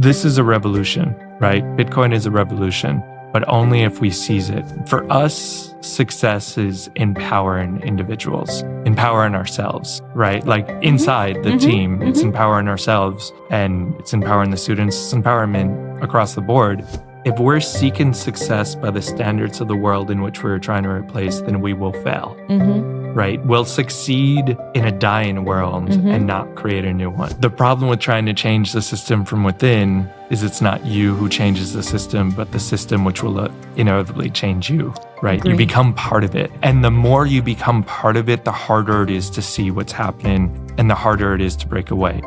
This is a revolution, right? Bitcoin is a revolution, but only if we seize it. For us, success is empowering individuals, empowering ourselves, right? Like inside the team, it's empowering ourselves, and it's empowering the students, it's empowerment across the board. If we're seeking success by the standards of the world in which we're trying to replace, then we will fail, right? We'll succeed in a dying world and not create a new one. The problem with trying to change the system from within is it's not you who changes the system, but the system which will inevitably change you, right? Agree. You become part of it. And the more you become part of it, the harder it is to see what's happening and the harder it is to break away.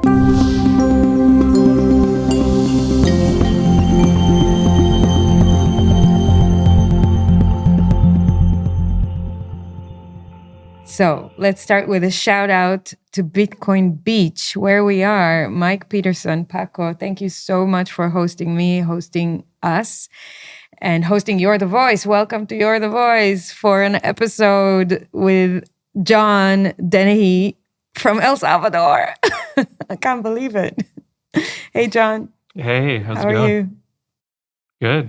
So let's start with a shout out to Bitcoin Beach, where we are. Mike Peterson, Paco, thank you so much for hosting me, hosting us, and hosting You're the Voice. Welcome to You're the Voice for an episode with John Dennehy from El Salvador. I can't believe it. Hey, John. Hey, how's it How going? are you?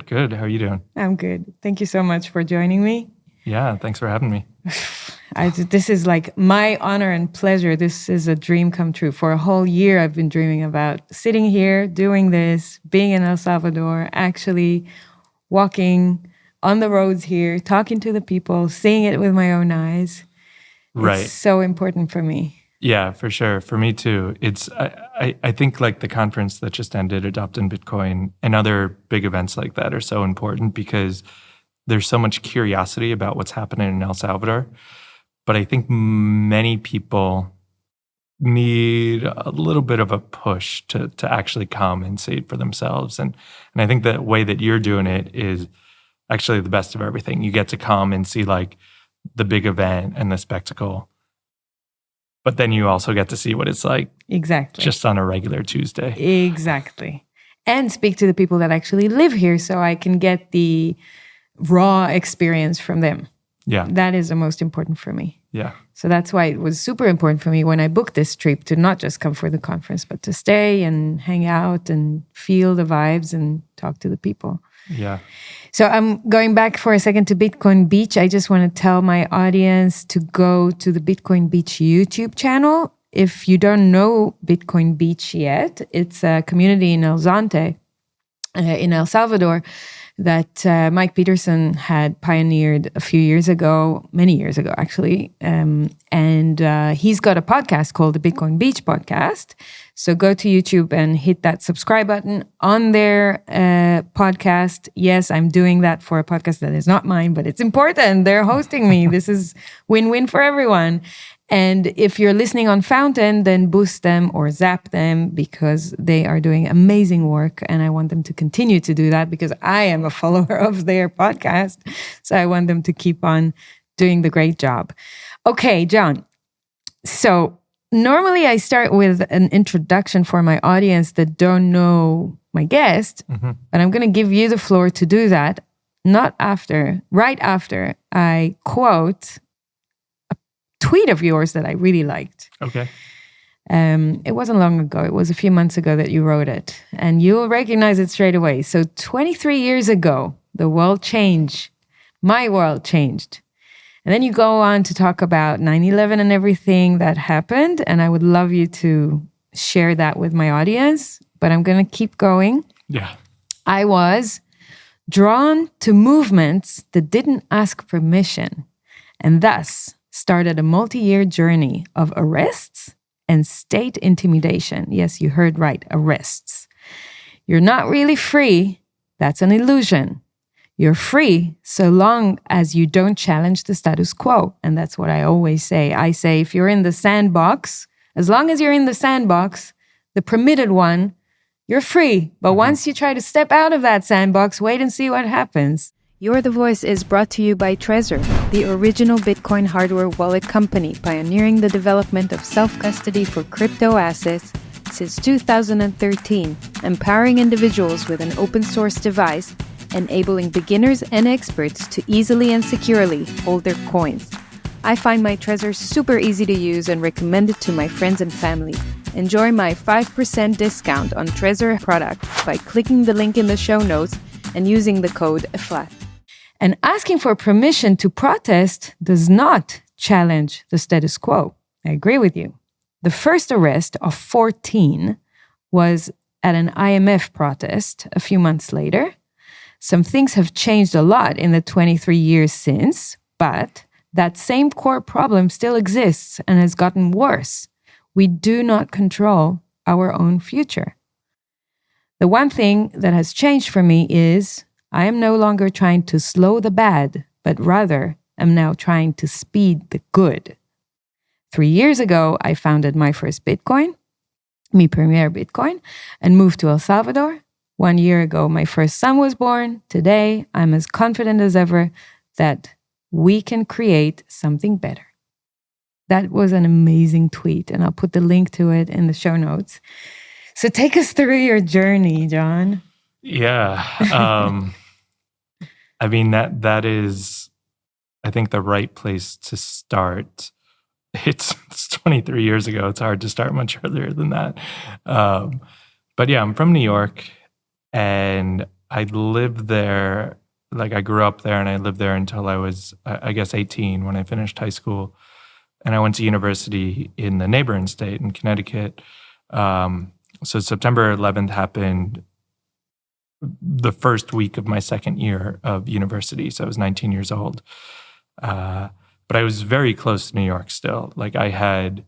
Good. How are you doing? I'm good. Thank you so much for joining me. Yeah, thanks for having me. This is like my honor and pleasure. This is a dream come true. For a whole year, I've been dreaming about sitting here, doing this, being in El Salvador, actually walking on the roads here, talking to the people, seeing it with my own eyes. Right. It's so important for me. Yeah, for sure. For me too. I think like the conference that just ended, Adopting Bitcoin, and other big events like that are so important because there's so much curiosity about what's happening in El Salvador. But I think many people need a little bit of a push to actually come and see it for themselves. And I think the way that you're doing it is actually the best of everything. You get to come and see like the big event and the spectacle. But then you also get to see what it's like Exactly. just on a regular Tuesday. Exactly. And speak to the people that actually live here so I can get the raw experience from them. Yeah. That is the most important for me. Yeah. So that's why it was super important for me when I booked this trip to not just come for the conference, but to stay and hang out and feel the vibes and talk to the people. Yeah. So I'm going back for a second to Bitcoin Beach. I just want to tell my audience to go to the Bitcoin Beach YouTube channel. If you don't know Bitcoin Beach yet, it's a community in El Zante, in El Salvador, that Mike Peterson had pioneered a few years ago, many years ago, actually. And he's got a podcast called the Bitcoin Beach Podcast. So go to YouTube and hit that subscribe button on their podcast. Yes, I'm doing that for a podcast that is not mine, but it's important. They're hosting me. This is win-win for everyone. And if you're listening on Fountain, then boost them or zap them because they are doing amazing work. And I want them to continue to do that because I am a follower of their podcast. So I want them to keep on doing the great job. Okay, John. So normally I start with an introduction for my audience that don't know my guest, but I'm going to give you the floor to do that. Right after I quote tweet of yours that I really liked. Okay. It wasn't long ago. It was a few months ago that you wrote it. And you'll recognize it straight away. So 23 years ago, the world changed. My world changed. And then you go on to talk about 9/11 and everything that happened. And I would love you to share that with my audience. But I'm going to keep going. Yeah. I was drawn to movements that didn't ask permission. And thus started a multi-year journey of arrests and state intimidation. Yes, you heard right, arrests. You're not really free. That's an illusion. You're free so long as you don't challenge the status quo. And that's what I always say. I say, if you're in the sandbox, as long as you're in the sandbox, the permitted one, you're free. But once you try to step out of that sandbox, wait and see what happens. You're the Voice is brought to you by Trezor, the original Bitcoin hardware wallet company pioneering the development of self-custody for crypto assets since 2013, empowering individuals with an open source device, enabling beginners and experts to easily and securely hold their coins. I find my Trezor super easy to use and recommend it to my friends and family. Enjoy my 5% discount on Trezor products by clicking the link in the show notes and using the code FLAT. And asking for permission to protest does not challenge the status quo. I agree with you. The first arrest of 14 was at an IMF protest a few months later. Some things have changed a lot in the 23 years since, but that same core problem still exists and has gotten worse. We do not control our own future. The one thing that has changed for me is I am no longer trying to slow the bad, but rather am now trying to speed the good. 3 years ago, I founded my first Bitcoin, Mi Primer Bitcoin, and moved to El Salvador. 1 year ago, my first son was born. Today, I'm as confident as ever that we can create something better. That was an amazing tweet, and I'll put the link to it in the show notes. So take us through your journey, John. Yeah. I mean, that is, I think, the right place to start. It's 23 years ago. It's hard to start much earlier than that. But yeah, I'm from New York, and I lived there. Like, I grew up there, and I lived there until I was, I guess, 18 when I finished high school. And I went to university in the neighboring state in Connecticut. So September 11th happened the first week of my second year of university. So I was 19 years old. But I was very close to New York still. Like, I had,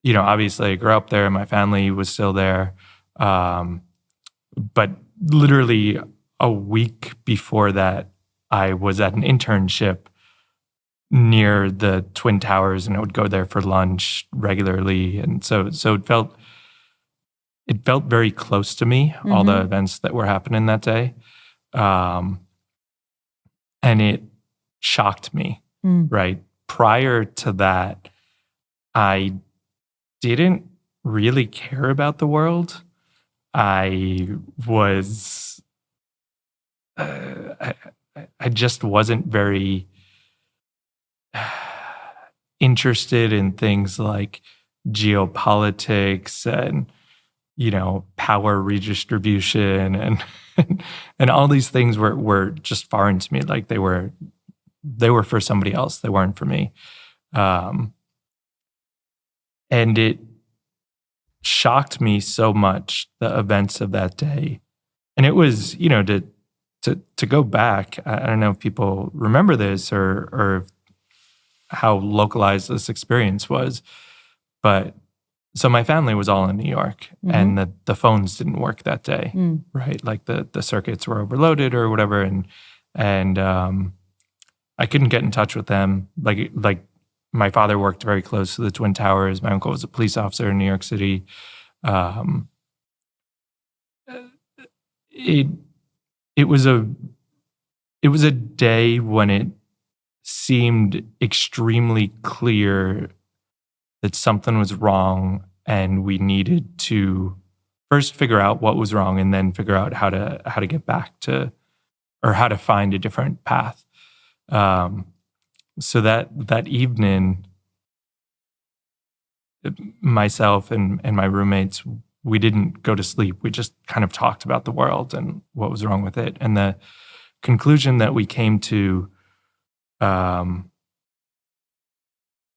obviously I grew up there. My family was still there. But literally a week before that, I was at an internship near the Twin Towers, and I would go there for lunch regularly. And so it felt very close to me, all the events that were happening that day. And it shocked me, right? Prior to that, I didn't really care about the world. I was, I just wasn't very interested in things like geopolitics and, power redistribution and all these things were just foreign to me. Like, they were for somebody else. They weren't for me. And it shocked me so much, the events of that day. And it was, to go back, I don't know if people remember this or how localized this experience was, but so my family was all in New York, and the phones didn't work that day, right? Like the circuits were overloaded or whatever, and I couldn't get in touch with them. Like my father worked very close to the Twin Towers. My uncle was a police officer in New York City. It was a day when it seemed extremely clear that something was wrong, and we needed to first figure out what was wrong, and then figure out how to get back to, or how to find a different path. So that evening, myself and my roommates, we didn't go to sleep. We just kind of talked about the world and what was wrong with it. And the conclusion that we came to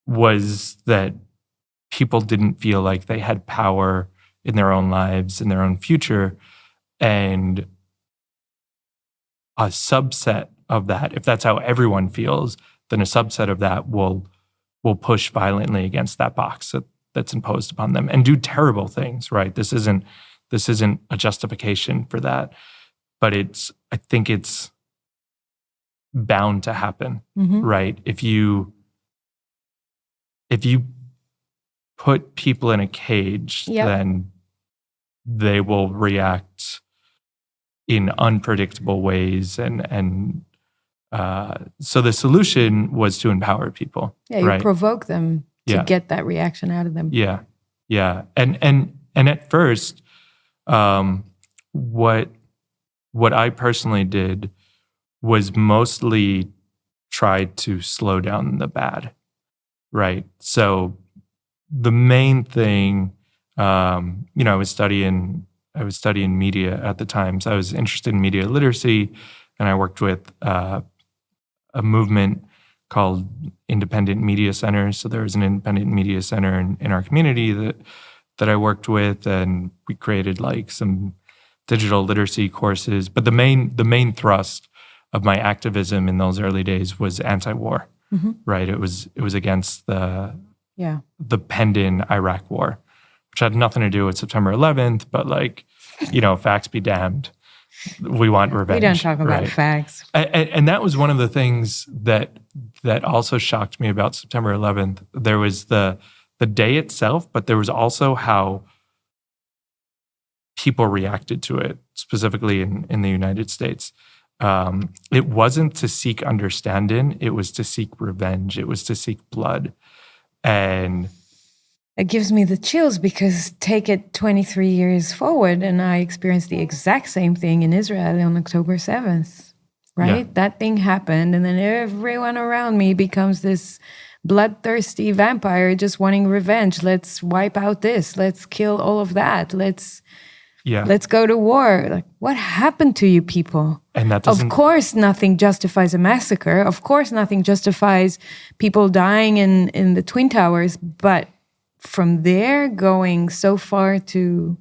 was that people didn't feel like they had power in their own lives, in their own future. And a subset of that, if that's how everyone feels, then a subset of that will push violently against that box that's imposed upon them and do terrible things, right? This isn't a justification for that, but I think it's bound to happen, right? If you put people in a cage, then they will react in unpredictable ways, and so the solution was to empower people. Yeah, you right? provoke them to get that reaction out of them. Yeah, and at first, what I personally did was mostly try to slow down the bad, right? So the main thing I was studying media at the time, so I was interested in media literacy, and I worked with a movement called independent media centers. So there was an independent media center in our community that I worked with, and we created like some digital literacy courses. But the main thrust of my activism in those early days was anti-war, right? It was against the pending Iraq war, which had nothing to do with September 11th, but like, facts be damned. We want revenge. We don't talk about facts. And that was one of the things that also shocked me about September 11th. There was the day itself, but there was also how people reacted to it, specifically in the United States. It wasn't to seek understanding. It was to seek revenge. It was to seek blood. And it gives me the chills because take it 23 years forward and I experienced the exact same thing in Israel on October 7th, right? Yeah. That thing happened and then everyone around me becomes this bloodthirsty vampire just wanting revenge. Let's wipe out this. Let's kill all of that. Let's go to war. Like, what happened to you people? And that doesn't... Of course, nothing justifies a massacre. Of course, nothing justifies people dying in the Twin Towers. But from there, going so far to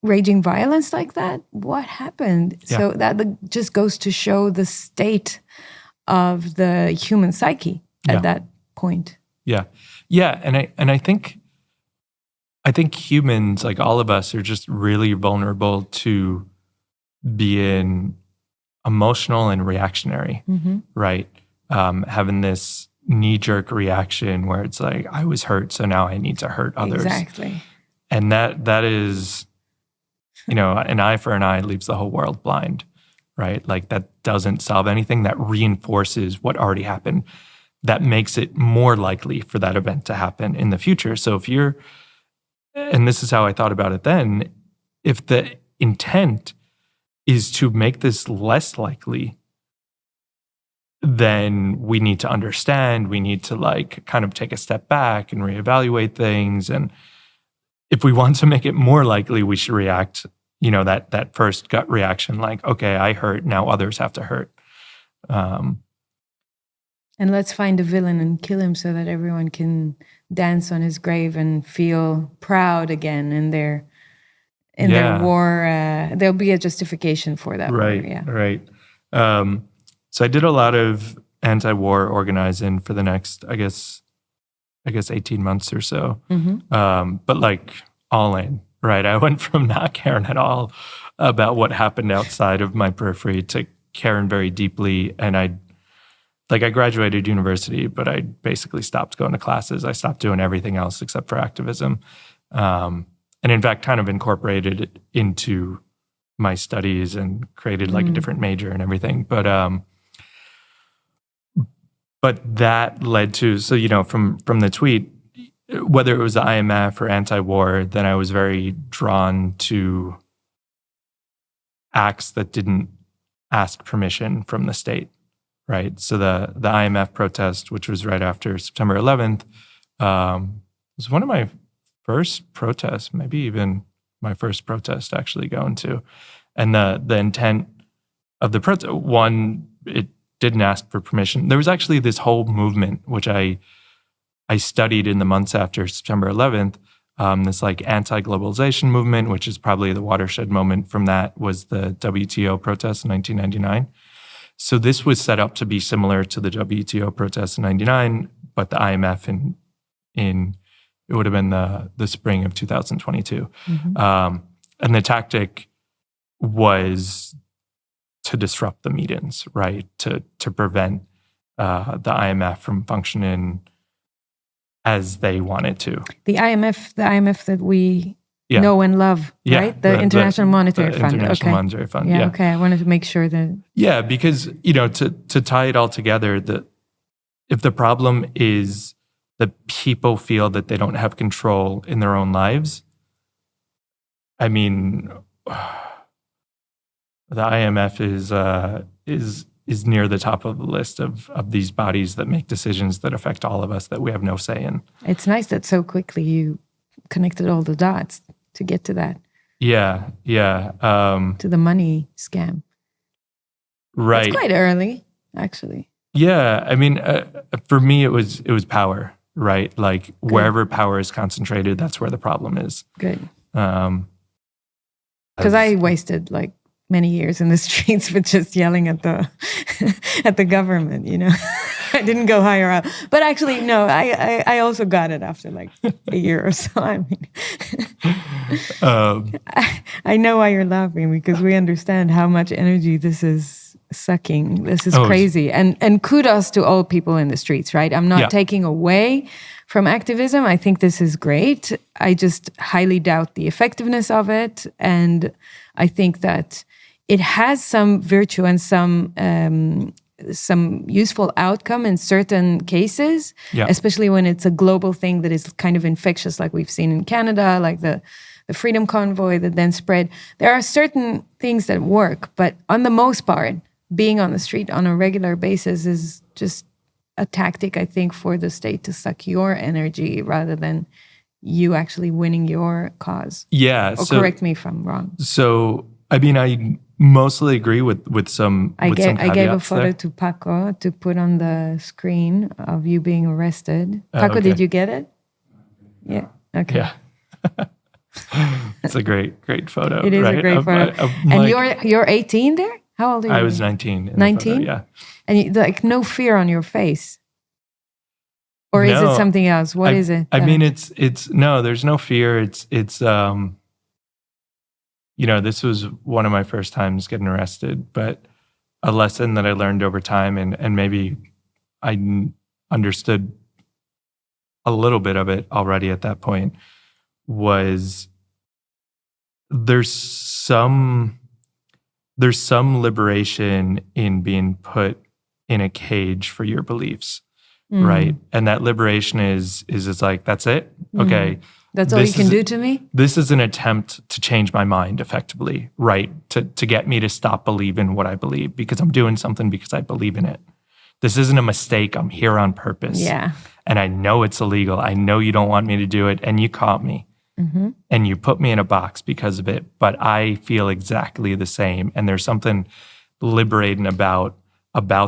raging violence like that, what happened? Yeah. So that just goes to show the state of the human psyche at that point. Yeah. And I think humans, like all of us, are just really vulnerable to being emotional and reactionary, right? Having this knee-jerk reaction where it's like, I was hurt, so now I need to hurt others. Exactly. And that is, an eye for an eye leaves the whole world blind, right? Like that doesn't solve anything. That reinforces what already happened. That makes it more likely for that event to happen in the future. So if you're, and this is how I thought about it then, if the intent is to make this less likely, then we need to understand, we need to like kind of take a step back and reevaluate things. And if we want to make it more likely, we should react, that first gut reaction, like, okay, I hurt, now others have to hurt. And let's find a villain and kill him so that everyone can dance on his grave and feel proud again in their war. There'll be a justification for that. Right, war, yeah. Right. So I did a lot of anti-war organizing for the next, I guess 18 months or so. But like all in, right? I went from not caring at all about what happened outside of my periphery to caring very deeply. And I graduated university, but I basically stopped going to classes. I stopped doing everything else except for activism. And in fact, kind of incorporated it into my studies and created like a different major and everything. But that led to, from the tweet, whether it was the IMF or anti-war, then I was very drawn to acts that didn't ask permission from the state, right? So the IMF protest, which was right after September 11th, was one of my first protests, maybe even my first protest actually going to. And the intent of the protest, one, it didn't ask for permission. There was actually this whole movement, which I studied in the months after September 11th, this like anti-globalization movement, which is probably the watershed moment from that, was the WTO protest in 1999. So this was set up to be similar to the WTO protests in 99, but the IMF in it would have been the spring of 2022. And the tactic was to disrupt the meetings, right? To prevent the IMF from functioning as they wanted to. The IMF that we know and love, right? The International Monetary Fund. International Monetary Fund. Yeah. Okay. I wanted to make sure that. Yeah, because to tie it all together, if the problem is that people feel that they don't have control in their own lives, I mean, the IMF is near the top of the list of these bodies that make decisions that affect all of us that we have no say in. It's nice that so quickly you connected all the dots to get to that, Yeah. to the money scam. Right. It's quite early, actually. Yeah. I mean, for me, it was power, right? Like wherever power is concentrated, that's where the problem is. Good. Because I wasted like many years in the streets with just yelling at the at the government, you know. I didn't go higher up. But actually, no, I also got it after like a year or so. I mean, I know why you're laughing, because we understand how much energy this is sucking. This is crazy. And kudos to all people in the streets, right? I'm not taking away from activism. I think this is great. I just highly doubt the effectiveness of it. And I think that it has some virtue and some useful outcome in certain cases, especially when it's a global thing that is kind of infectious, like we've seen in Canada, like the Freedom Convoy that then spread. There are certain things that work, but on the most part, being on the street on a regular basis is just a tactic, I think, for the state to suck your energy rather than you actually winning your cause. Yeah. Or correct me if I'm wrong. So, I mean, I mostly agree with some I gave a photo there. to Paco to put on the screen of you being arrested. Paco, did you get it? Yeah. Okay. Yeah. It's a great photo. It is right? a great photo. And like, you're 18 there? How old are you? I was 19. 19? Yeah. And you, like no fear on your face. Or is it something else? What is it? I mean, it's no, there's no fear. It's you know, this was one of my first times getting arrested, but a lesson that I learned over time, and maybe I understood a little bit of it already at that point, was there's some liberation in being put in a cage for your beliefs, right? And that liberation is it's like, that's it? Okay. That's all you can do to me? This is an attempt to change my mind effectively, right? To get me to stop believing what I believe, because I'm doing something because I believe in it. This isn't a mistake. I'm here on purpose. Yeah. And I know it's illegal. I know you don't want me to do it, and you caught me. And you put me in a box because of it, but I feel exactly the same. And there's something liberating about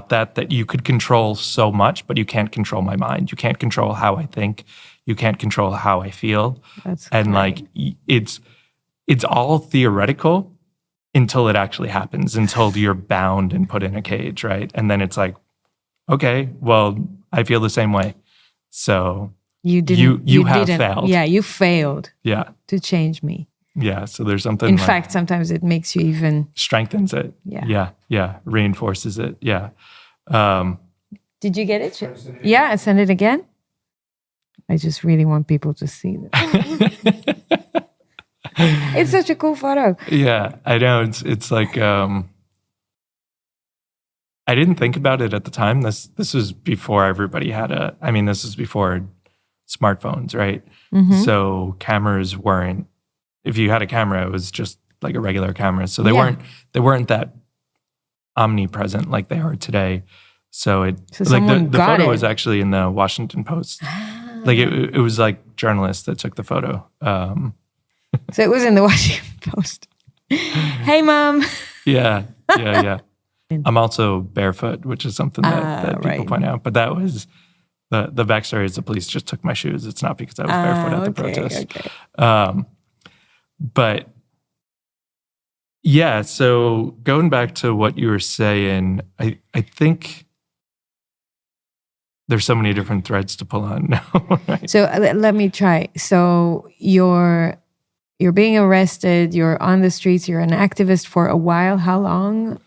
that you could control so much, but you can't control my mind. You can't control how I think. You can't control how I feel. That's and great. Like it's all theoretical until it actually happens, until you're bound and put in a cage, right? And then it's like, okay, well, I feel the same way. So you have failed. Yeah, you failed. Yeah. To change me. Yeah. So there's something. In fact, sometimes it makes you even strengthens it. Yeah. Yeah. Reinforces it. Yeah. Did you get it? Yeah. Send it again. I just really want people to see that. It's such a cool photo. Yeah, I know. It's like I didn't think about it at the time. This was before everybody had this was before smartphones, right? So cameras weren't. If you had a camera, it was just like a regular camera. So they weren't that omnipresent like they are today. So the photo was actually in the Washington Post. Like it was like journalists that took the photo. So it was in the Washington Post. Hey, Mom. Yeah. I'm also barefoot, which is something that people point out. But that was the backstory is the police just took my shoes. It's not because I was barefoot at the protest. Okay. But yeah, so going back to what you were saying, I think there's so many different threads to pull on now. Right? So let me try. So you're being arrested. You're on the streets. You're an activist for a while. How long?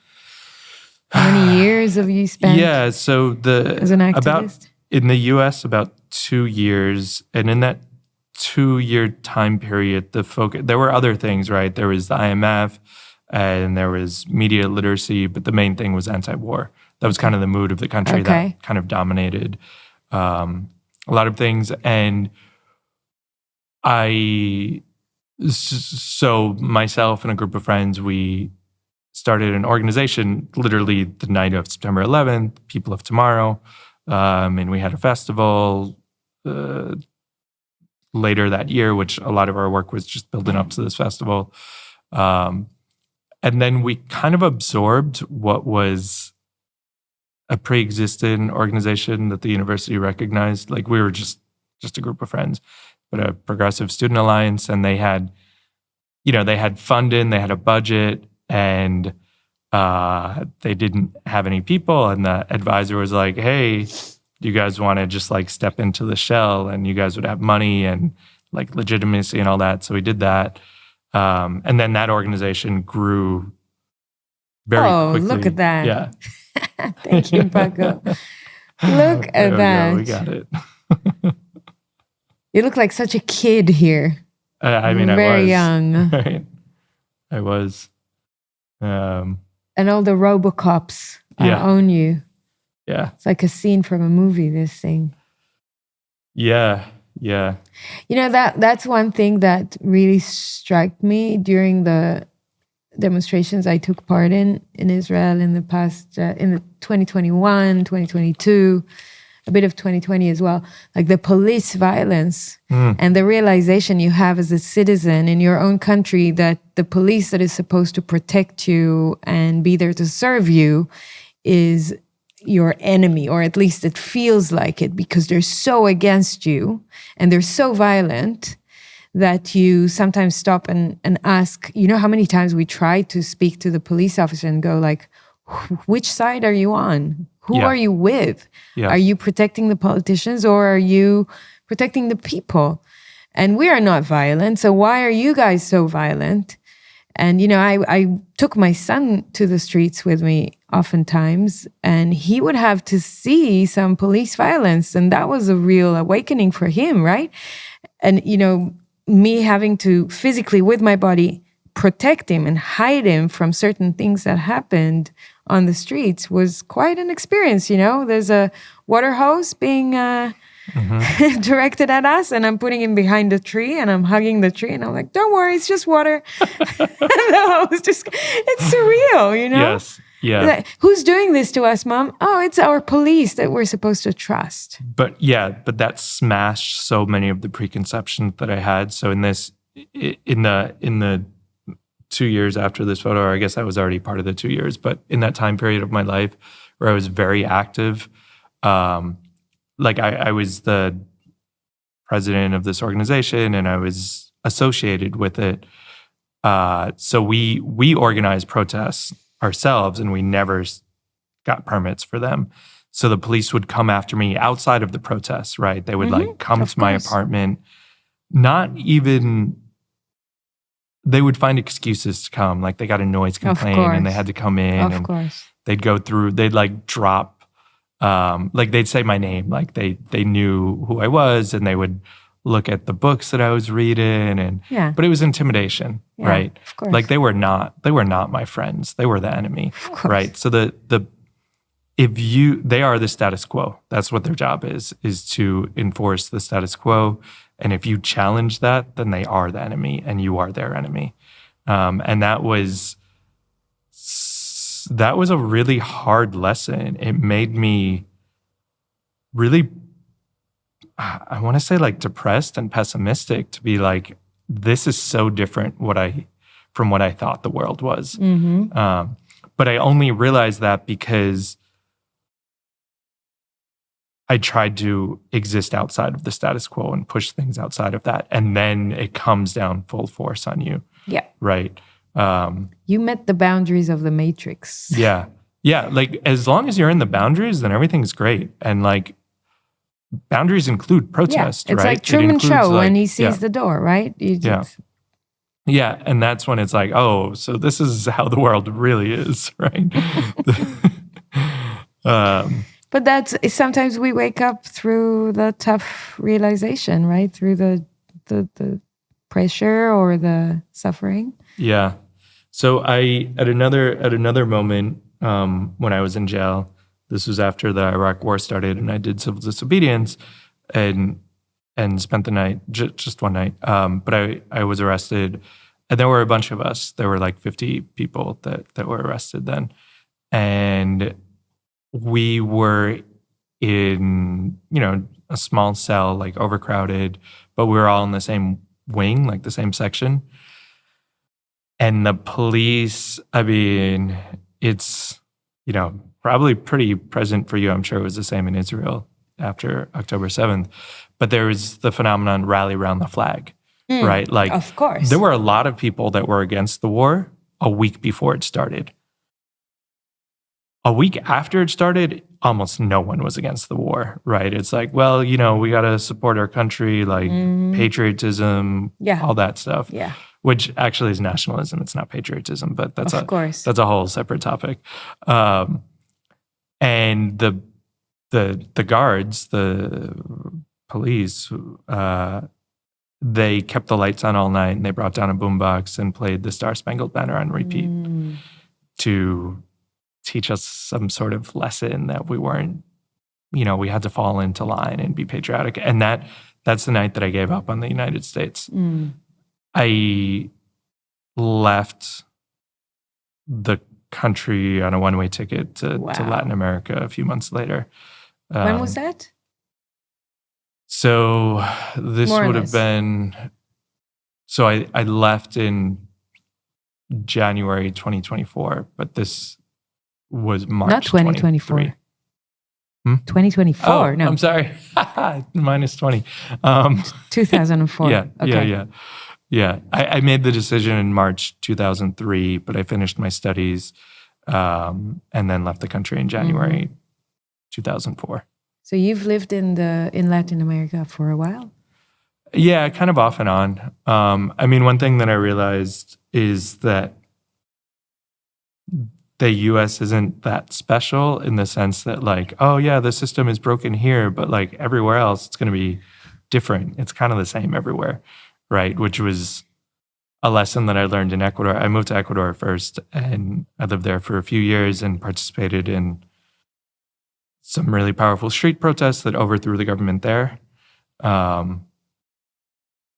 How many years have you spent? Yeah. So as an activist in the U.S. about 2 years, and in that 2-year time period, there were other things, right? There was the IMF, and there was media literacy, but the main thing was anti-war. That was kind of the mood of the country that kind of dominated a lot of things. And so myself and a group of friends, we started an organization literally the night of September 11th, People of Tomorrow. And we had a festival, later that year, which a lot of our work was just building up to this festival. And then we kind of absorbed what was a pre-existing organization that the university recognized. Like we were just a group of friends, but a progressive student alliance, and they had funding, they had a budget, and they didn't have any people. And the advisor was like, "Hey, do you guys want to just like step into the shell, and you guys would have money and like legitimacy and all that?" So we did that. And then that organization grew very quickly. Look at that. Yeah. Thank you, Paco. Look at that. We got it. You look like such a kid here. I mean, very I was. young. Right? I was. And all the Robocops own you. Yeah. It's like a scene from a movie, this thing. Yeah. Yeah. You know, that's one thing that really struck me during the demonstrations I took part in Israel in the past, in the 2021, 2022, a bit of 2020 as well. Like the police violence and the realization you have as a citizen in your own country that the police that is supposed to protect you and be there to serve you is your enemy, or at least it feels like it, because they're so against you and they're so violent that you sometimes stop and ask, you know how many times we try to speak to the police officer and go like, which side are you on? Who are you with? Yeah. Are you protecting the politicians or are you protecting the people? And we are not violent, so why are you guys so violent? And, you know, I took my son to the streets with me oftentimes, and he would have to see some police violence. And that was a real awakening for him, right? And, you know, me having to physically, with my body, protect him and hide him from certain things that happened on the streets was quite an experience, you know? There's a water hose being directed at us, and I'm putting him behind a tree and I'm hugging the tree and I'm like, don't worry, it's just water. No, it's surreal, you know? Yes. Yeah. Like, who's doing this to us, Mom? Oh, it's our police that we're supposed to trust. But that smashed so many of the preconceptions that I had. So in the 2 years after this photo, or I guess I was already part of the 2 years, but in that time period of my life where I was very active, like I was the president of this organization and I was associated with it. So we organized protests ourselves and we never got permits for them. So the police would come after me outside of the protests, right? They would like come to my apartment, they would find excuses to come. Like they got a noise complaint and they had to come in and they'd go through, they'd like drop, like they'd say my name, like they knew who I was and they would look at the books that I was reading but it was intimidation, right? Of course. Like they were not my friends. They were the enemy, right? So they are the status quo. That's what their job is to enforce the status quo. And if you challenge that, then they are the enemy and you are their enemy. And that was a really hard lesson. It made me really, I want to say like depressed and pessimistic to be like, this is so different from what I thought the world was. But I only realized that because I tried to exist outside of the status quo and push things outside of that. And then it comes down full force on you. Yeah. Right. You met the boundaries of the matrix. Yeah. Yeah. Like as long as you're in the boundaries, then everything's great. And like boundaries include protest, it's right? like Truman Show when he sees yeah. the door, right? Yeah. And that's when it's like, oh, so this is how the world really is, right? But that's sometimes we wake up through the tough realization, right? Through the pressure or the suffering. Yeah. So at another moment when I was in jail, this was after the Iraq War started, and I did civil disobedience and spent the night, just one night. But I was arrested, and there were a bunch of us. There were like 50 people that were arrested then, and we were in, a small cell, like overcrowded, but we were all in the same wing, like the same section. And the police, I mean, it's, probably pretty present for you. I'm sure it was the same in Israel after October 7th. But there was the phenomenon rally around the flag, right? Like, of course. There were a lot of people that were against the war a week before it started. A week after it started, almost no one was against the war, right? It's like, well, we got to support our country, like patriotism, all that stuff. Yeah. Which actually is nationalism. It's not patriotism, but that's of course. That's a whole separate topic. And the guards, the police, they kept the lights on all night, and they brought down a boombox and played the Star Spangled Banner on repeat to teach us some sort of lesson that we weren't, we had to fall into line and be patriotic. And that's the night that I gave up on the United States. I left the country on a one-way ticket to Latin America a few months later. When was that? So this would have been, so I left in January 2024, but this was March. Not 2024. 2024, no. I'm sorry. Minus 20. 2004. Yeah, okay. Yeah. I made the decision in March 2003, but I finished my studies and then left the country in January 2004. So you've lived in Latin America for a while? Yeah, kind of off and on. I mean, one thing that I realized is that the U.S. isn't that special in the sense that, like, oh yeah, the system is broken here, but like everywhere else, it's going to be different. It's kind of the same everywhere, right? Which was a lesson that I learned in Ecuador. I moved to Ecuador first, and I lived there for a few years and participated in some really powerful street protests that overthrew the government there. And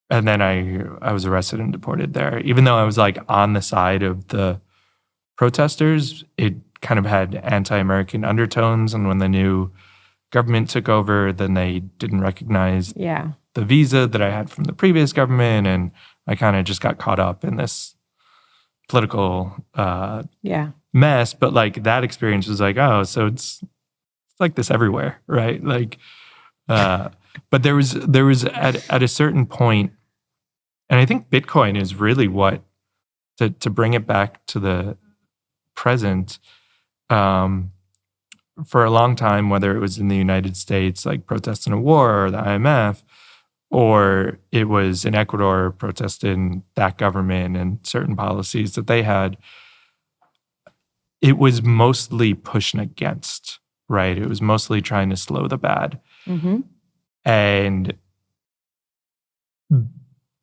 then I was arrested and deported there. Even though I was like on the side of the protesters, it kind of had anti-American undertones. And when the new government took over, then they didn't recognize the visa that I had from the previous government. And I kind of just got caught up in this political mess. But like that experience was like, oh, so it's like this everywhere, right? Like, but there was at a certain point, and I think Bitcoin is really what, to bring it back to the present, for a long time, whether it was in the United States, like protesting a war or the IMF, or it was in Ecuador protesting that government and certain policies that they had, it was mostly pushing against, right? It was mostly trying to slow the bad. And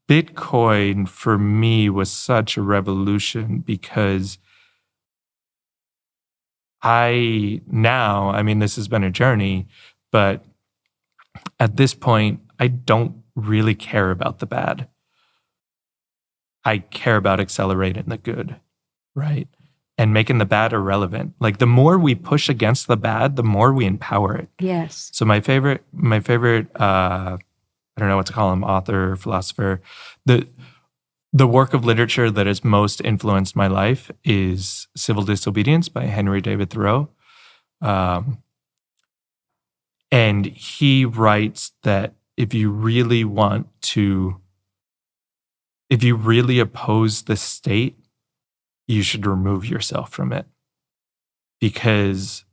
Bitcoin for me was such a revolution because I mean, this has been a journey, but at this point, I don't really care about the bad. I care about accelerating the good, right? And making the bad irrelevant. Like the more we push against the bad, the more we empower it. Yes. So my favorite, I don't know what to call him, author, philosopher, the work of literature that has most influenced my life is Civil Disobedience by Henry David Thoreau. And he writes that if you really oppose the state, you should remove yourself from it. Because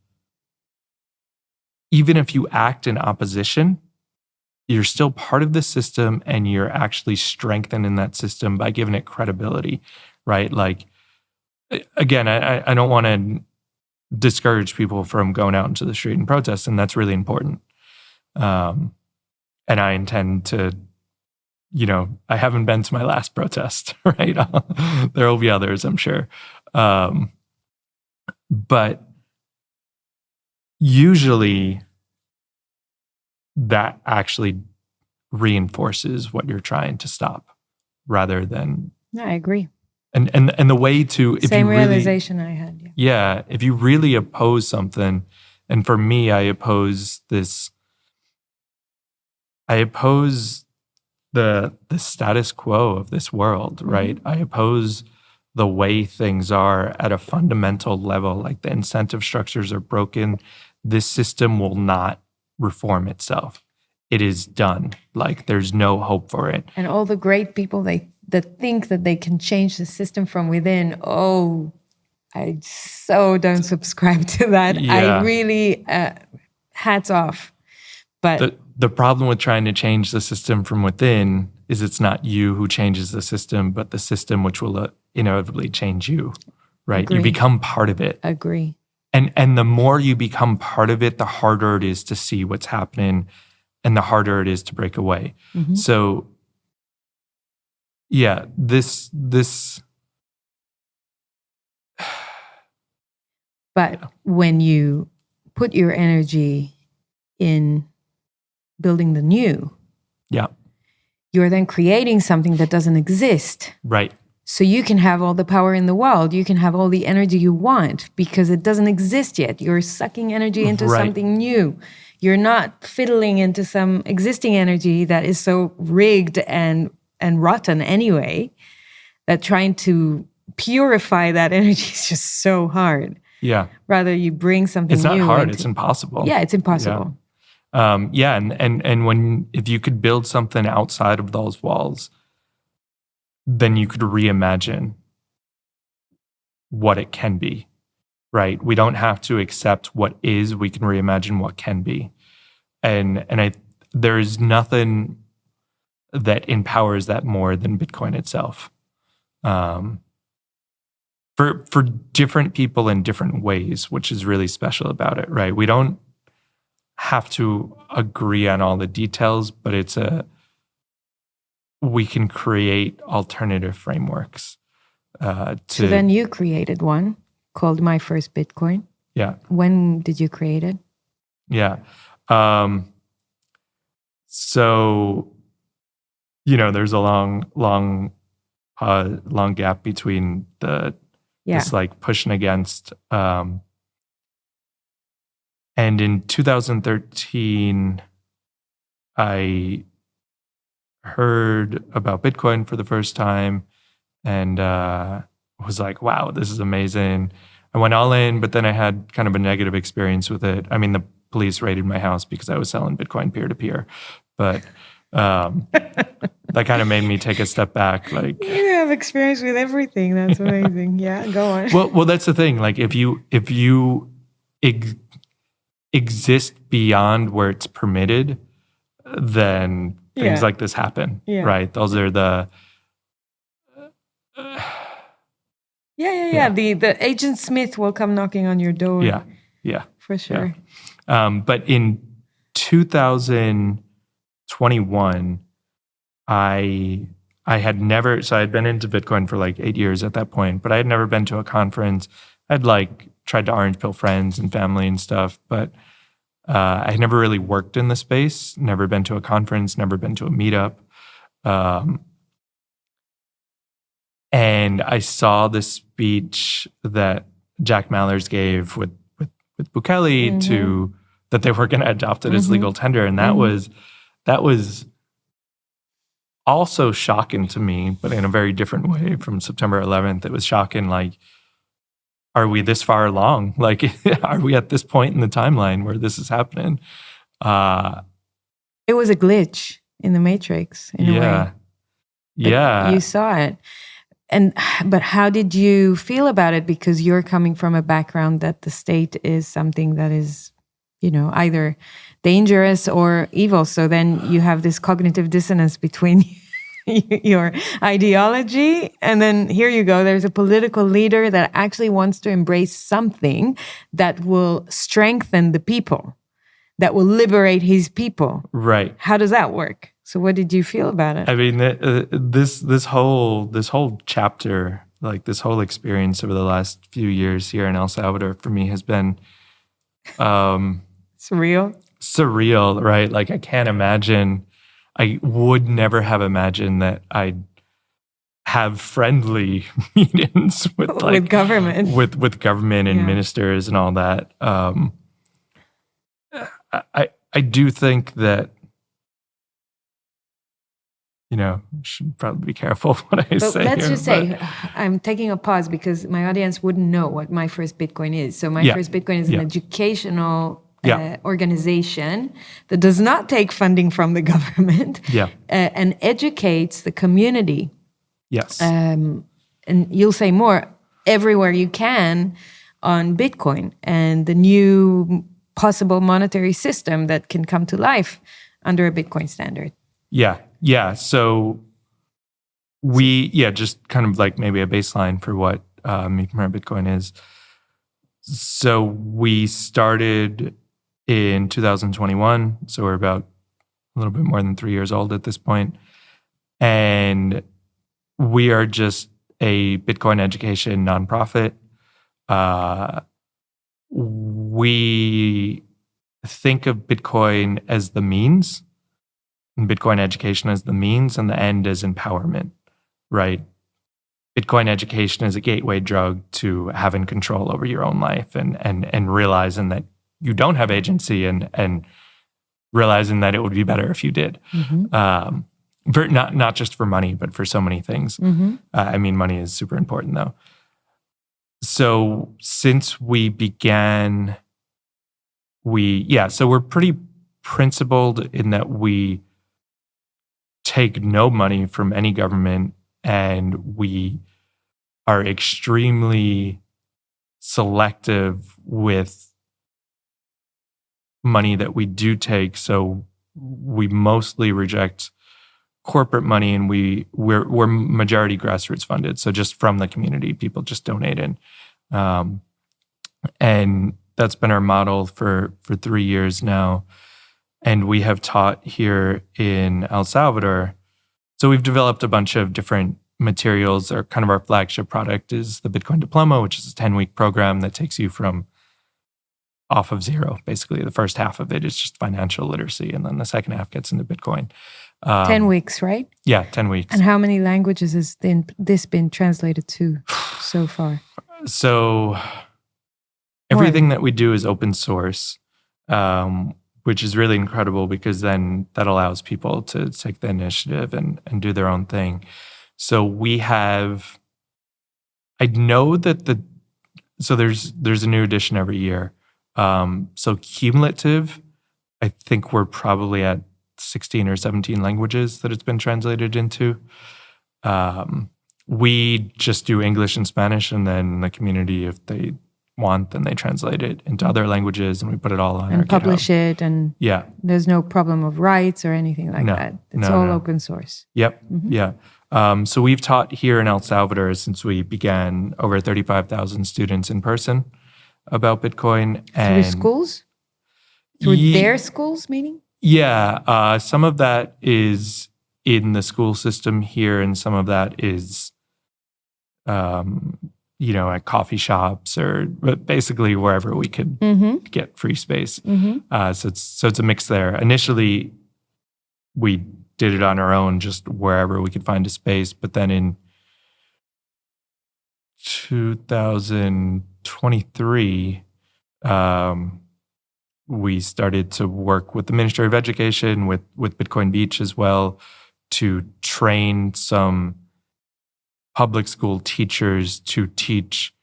even if you act in opposition, you're still part of the system and you're actually strengthening that system by giving it credibility, right? Like, again, I don't want to discourage people from going out into the street and protest, and that's really important. And I intend to, I haven't been to my last protest, right? There will be others, I'm sure. But usually that actually reinforces what you're trying to stop rather than... I agree. And the way to... Same realization I had. Yeah, if you really oppose something, And for me, I oppose the status quo of this world, right? I oppose the way things are at a fundamental level. Like the incentive structures are broken. This system will not reform itself. It is done. Like there's no hope for it. And all the great people that think that they can change the system from within, I so don't subscribe to that. Yeah. I really, hats off. But the problem with trying to change the system from within is it's not you who changes the system, but the system which will inevitably change you, right? Agree. You become part of it. Agree. And the more you become part of it, the harder it is to see what's happening and the harder it is to break away. So, yeah, this. But when you put your energy in building the new, you're then creating something that doesn't exist. Right. So you can have all the power in the world. You can have all the energy you want because it doesn't exist yet. You're sucking energy into something new. You're not fiddling into some existing energy that is so rigged and rotten anyway, that trying to purify that energy is just so hard. Yeah. Rather, you bring something new. It's not hard. It's impossible. Yeah, it's impossible. And if you could build something outside of those walls, then you could reimagine what it can be, right? We don't have to accept what is. We can reimagine what can be. And there is nothing that empowers that more than Bitcoin itself. For different people in different ways, which is really special about it, right? We don't have to agree on all the details, but we can create alternative frameworks. So then you created one called My First Bitcoin. Yeah. When did you create it? Yeah. So, there's a long gap between this like pushing against. And in 2013, I heard about Bitcoin for the first time and was like, wow, this is amazing. I went all in, but then I had kind of a negative experience with it. I mean, the police raided my house because I was selling Bitcoin peer-to-peer. But that kind of made me take a step back. Like, you have experience with everything. That's amazing. Yeah, go on. Well, that's the thing. Like, if you exist beyond where it's permitted, then things like this happen, right? Those are the The Agent Smith will come knocking on your door. Yeah, for sure. Yeah. But in 2021, I had never. So I had been into Bitcoin for like 8 years at that point, but I had never been to a conference. I'd like tried to orange pill friends and family and stuff, but I had never really worked in the space, never been to a conference, never been to a meetup. And I saw the speech that Jack Mallers gave with Bukele to that they were going to adopt it as legal tender. And that was also shocking to me, but in a very different way from September 11th. It was shocking, like, are we this far along? Like, are we at this point in the timeline where this is happening? It was a glitch in the matrix, in a way. But you saw it. But how did you feel about it? Because you're coming from a background that the state is something that is, either dangerous or evil. So then you have this cognitive dissonance between your ideology, and then here you go, there's a political leader that actually wants to embrace something that will strengthen the people, that will liberate his people. Right. How does that work? So what did you feel about it? I mean, this whole chapter, like this whole experience over the last few years here in El Salvador for me has been surreal, right? Like, I can't imagine. I would never have imagined that I'd have friendly meetings with government, with government and ministers and all that. I do think that, I should probably be careful what I say. Let's here, just say, I'm taking a pause because my audience wouldn't know what My First Bitcoin is. So My First Bitcoin is an educational organization that does not take funding from the government and educates the community. Yes. And you'll say more everywhere you can on Bitcoin and the new possible monetary system that can come to life under a Bitcoin standard. Yeah. So just kind of like maybe a baseline for what Bitcoin is. So we started in 2021. So we're about a little bit more than 3 years old at this point. And we are just a Bitcoin education nonprofit. We think of Bitcoin as the means, and Bitcoin education as the means, and the end as empowerment, right? Bitcoin education is a gateway drug to having control over your own life and realizing that you don't have agency and realizing that it would be better if you did. Not just for money, but for so many things. Money is super important though. So since we began, so we're pretty principled in that we take no money from any government, and we are extremely selective with money that we do take. So we mostly reject corporate money, and we're majority grassroots funded. So just from the community, people just donate in. And that's been our model for 3 years now. And we have taught here in El Salvador. So we've developed a bunch of different materials. Our flagship product is the Bitcoin Diploma, which is a 10-week program that takes you from off of zero. Basically, the first half of it is just financial literacy, and then the second half gets into Bitcoin. 10 weeks, right? Yeah, 10 weeks. And how many languages has this been translated to so far? So everything that we do is open source, which is really incredible because then that allows people to take the initiative and do their own thing. So we have, I know that there's a new edition every year. So cumulative, I think we're probably at 16 or 17 languages that it's been translated into. We just do English and Spanish, and then the community, if they want, then they translate it into other languages, and we put it all on and publish GitHub. It. And there's no problem of rights or anything like that. It's all open source. Yep. Yeah. So we've taught here in El Salvador since we began over 35,000 students in person about Bitcoin. Through schools? Through their schools, meaning? Yeah. Some of that is in the school system here, and some of that is, at coffee shops but basically wherever we could get free space. So it's a mix there. Initially, we did it on our own, just wherever we could find a space. But then in 2023, we started to work with the Ministry of Education, with Bitcoin Beach as well, to train some public school teachers to teach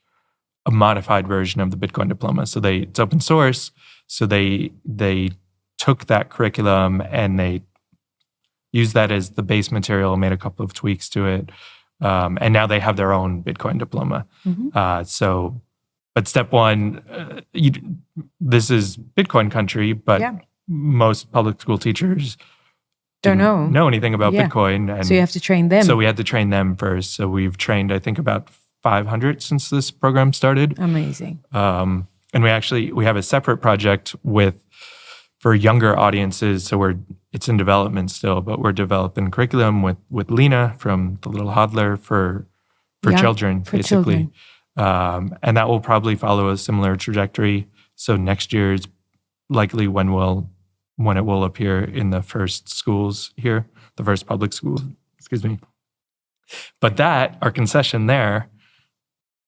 a modified version of the Bitcoin Diploma. So it's open source. So they took that curriculum and they used that as the base material, made a couple of tweaks to it. And now they have their own Bitcoin Diploma. But step one, this is Bitcoin country, but most public school teachers don't know anything about Bitcoin. And so you have to train them. So we had to train them first. So we've trained, I think, about 500 since this program started. Amazing. And we have a separate project for younger audiences. So it's in development still, but we're developing curriculum with Lena from The Little Hodler for children, basically. And that will probably follow a similar trajectory. So next year is likely when it will appear in the first schools here, the first public schools, excuse me. But our concession there,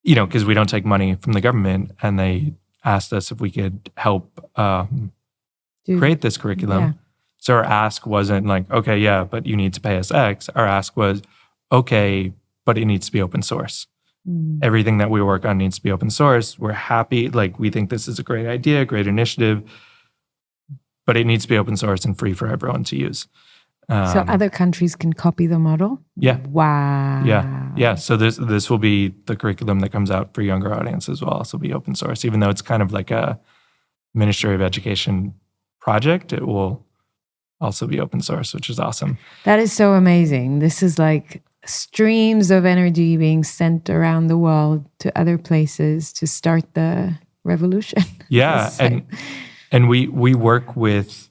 because we don't take money from the government, and they asked us if we could help create this curriculum. Yeah. So our ask wasn't like, okay, yeah, but you need to pay us X. Our ask was, okay, but it needs to be open source. Everything that we work on needs to be open source. We're happy. Like, we think this is a great idea, great initiative, but it needs to be open source and free for everyone to use. So other countries can copy the model? Yeah. Wow. Yeah. So this will be the curriculum that comes out for younger audience as well. So it'll be open source. Even though it's kind of like a Ministry of Education project, it will also be open source, which is awesome. That is so amazing. This is like streams of energy being sent around the world to other places to start the revolution. Yeah. And we work with,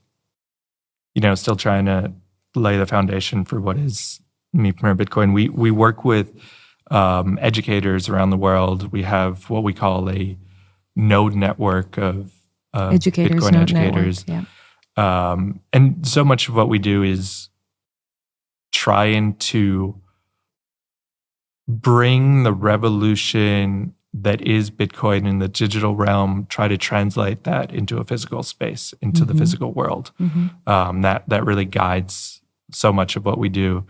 still trying to lay the foundation for what is Mipreneur Bitcoin. We work with educators around the world. We have what we call a node network of Bitcoin educators. Yeah. And so much of what we do is trying to bring the revolution that is Bitcoin in the digital realm, try to translate that into a physical space, into the physical world. That really guides so much of what we do.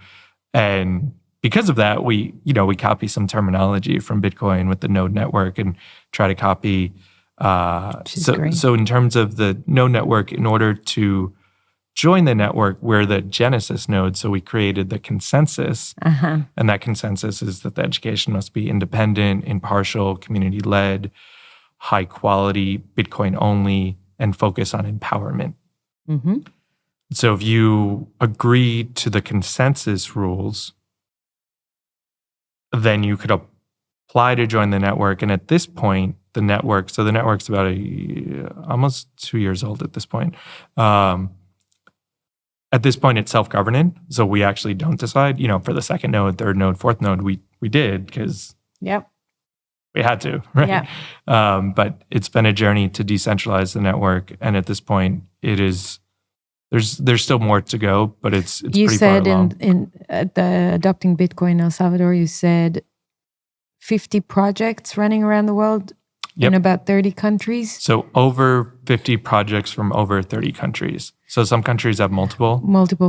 And because of that, we copy some terminology from Bitcoin with the node network and try to copy. So in terms of the node network, in order to join the network, we're the Genesis node. So we created the consensus. And that consensus is that the education must be independent, impartial, community-led, high quality, Bitcoin only, and focus on empowerment. So if you agree to the consensus rules, then you could apply to join the network. And at this point, the network's about almost 2 years old at this point. At this point, it's self-governing. So we actually don't decide, for the second node, third node, fourth node, we did because we had to, right? Yeah. But it's been a journey to decentralize the network. And at this point, it is, there's still more to go, but it's you pretty said far along. in the Adopting Bitcoin El Salvador, you said 50 projects running around the world in about 30 countries. So over 50 projects from over 30 countries. So some countries have multiple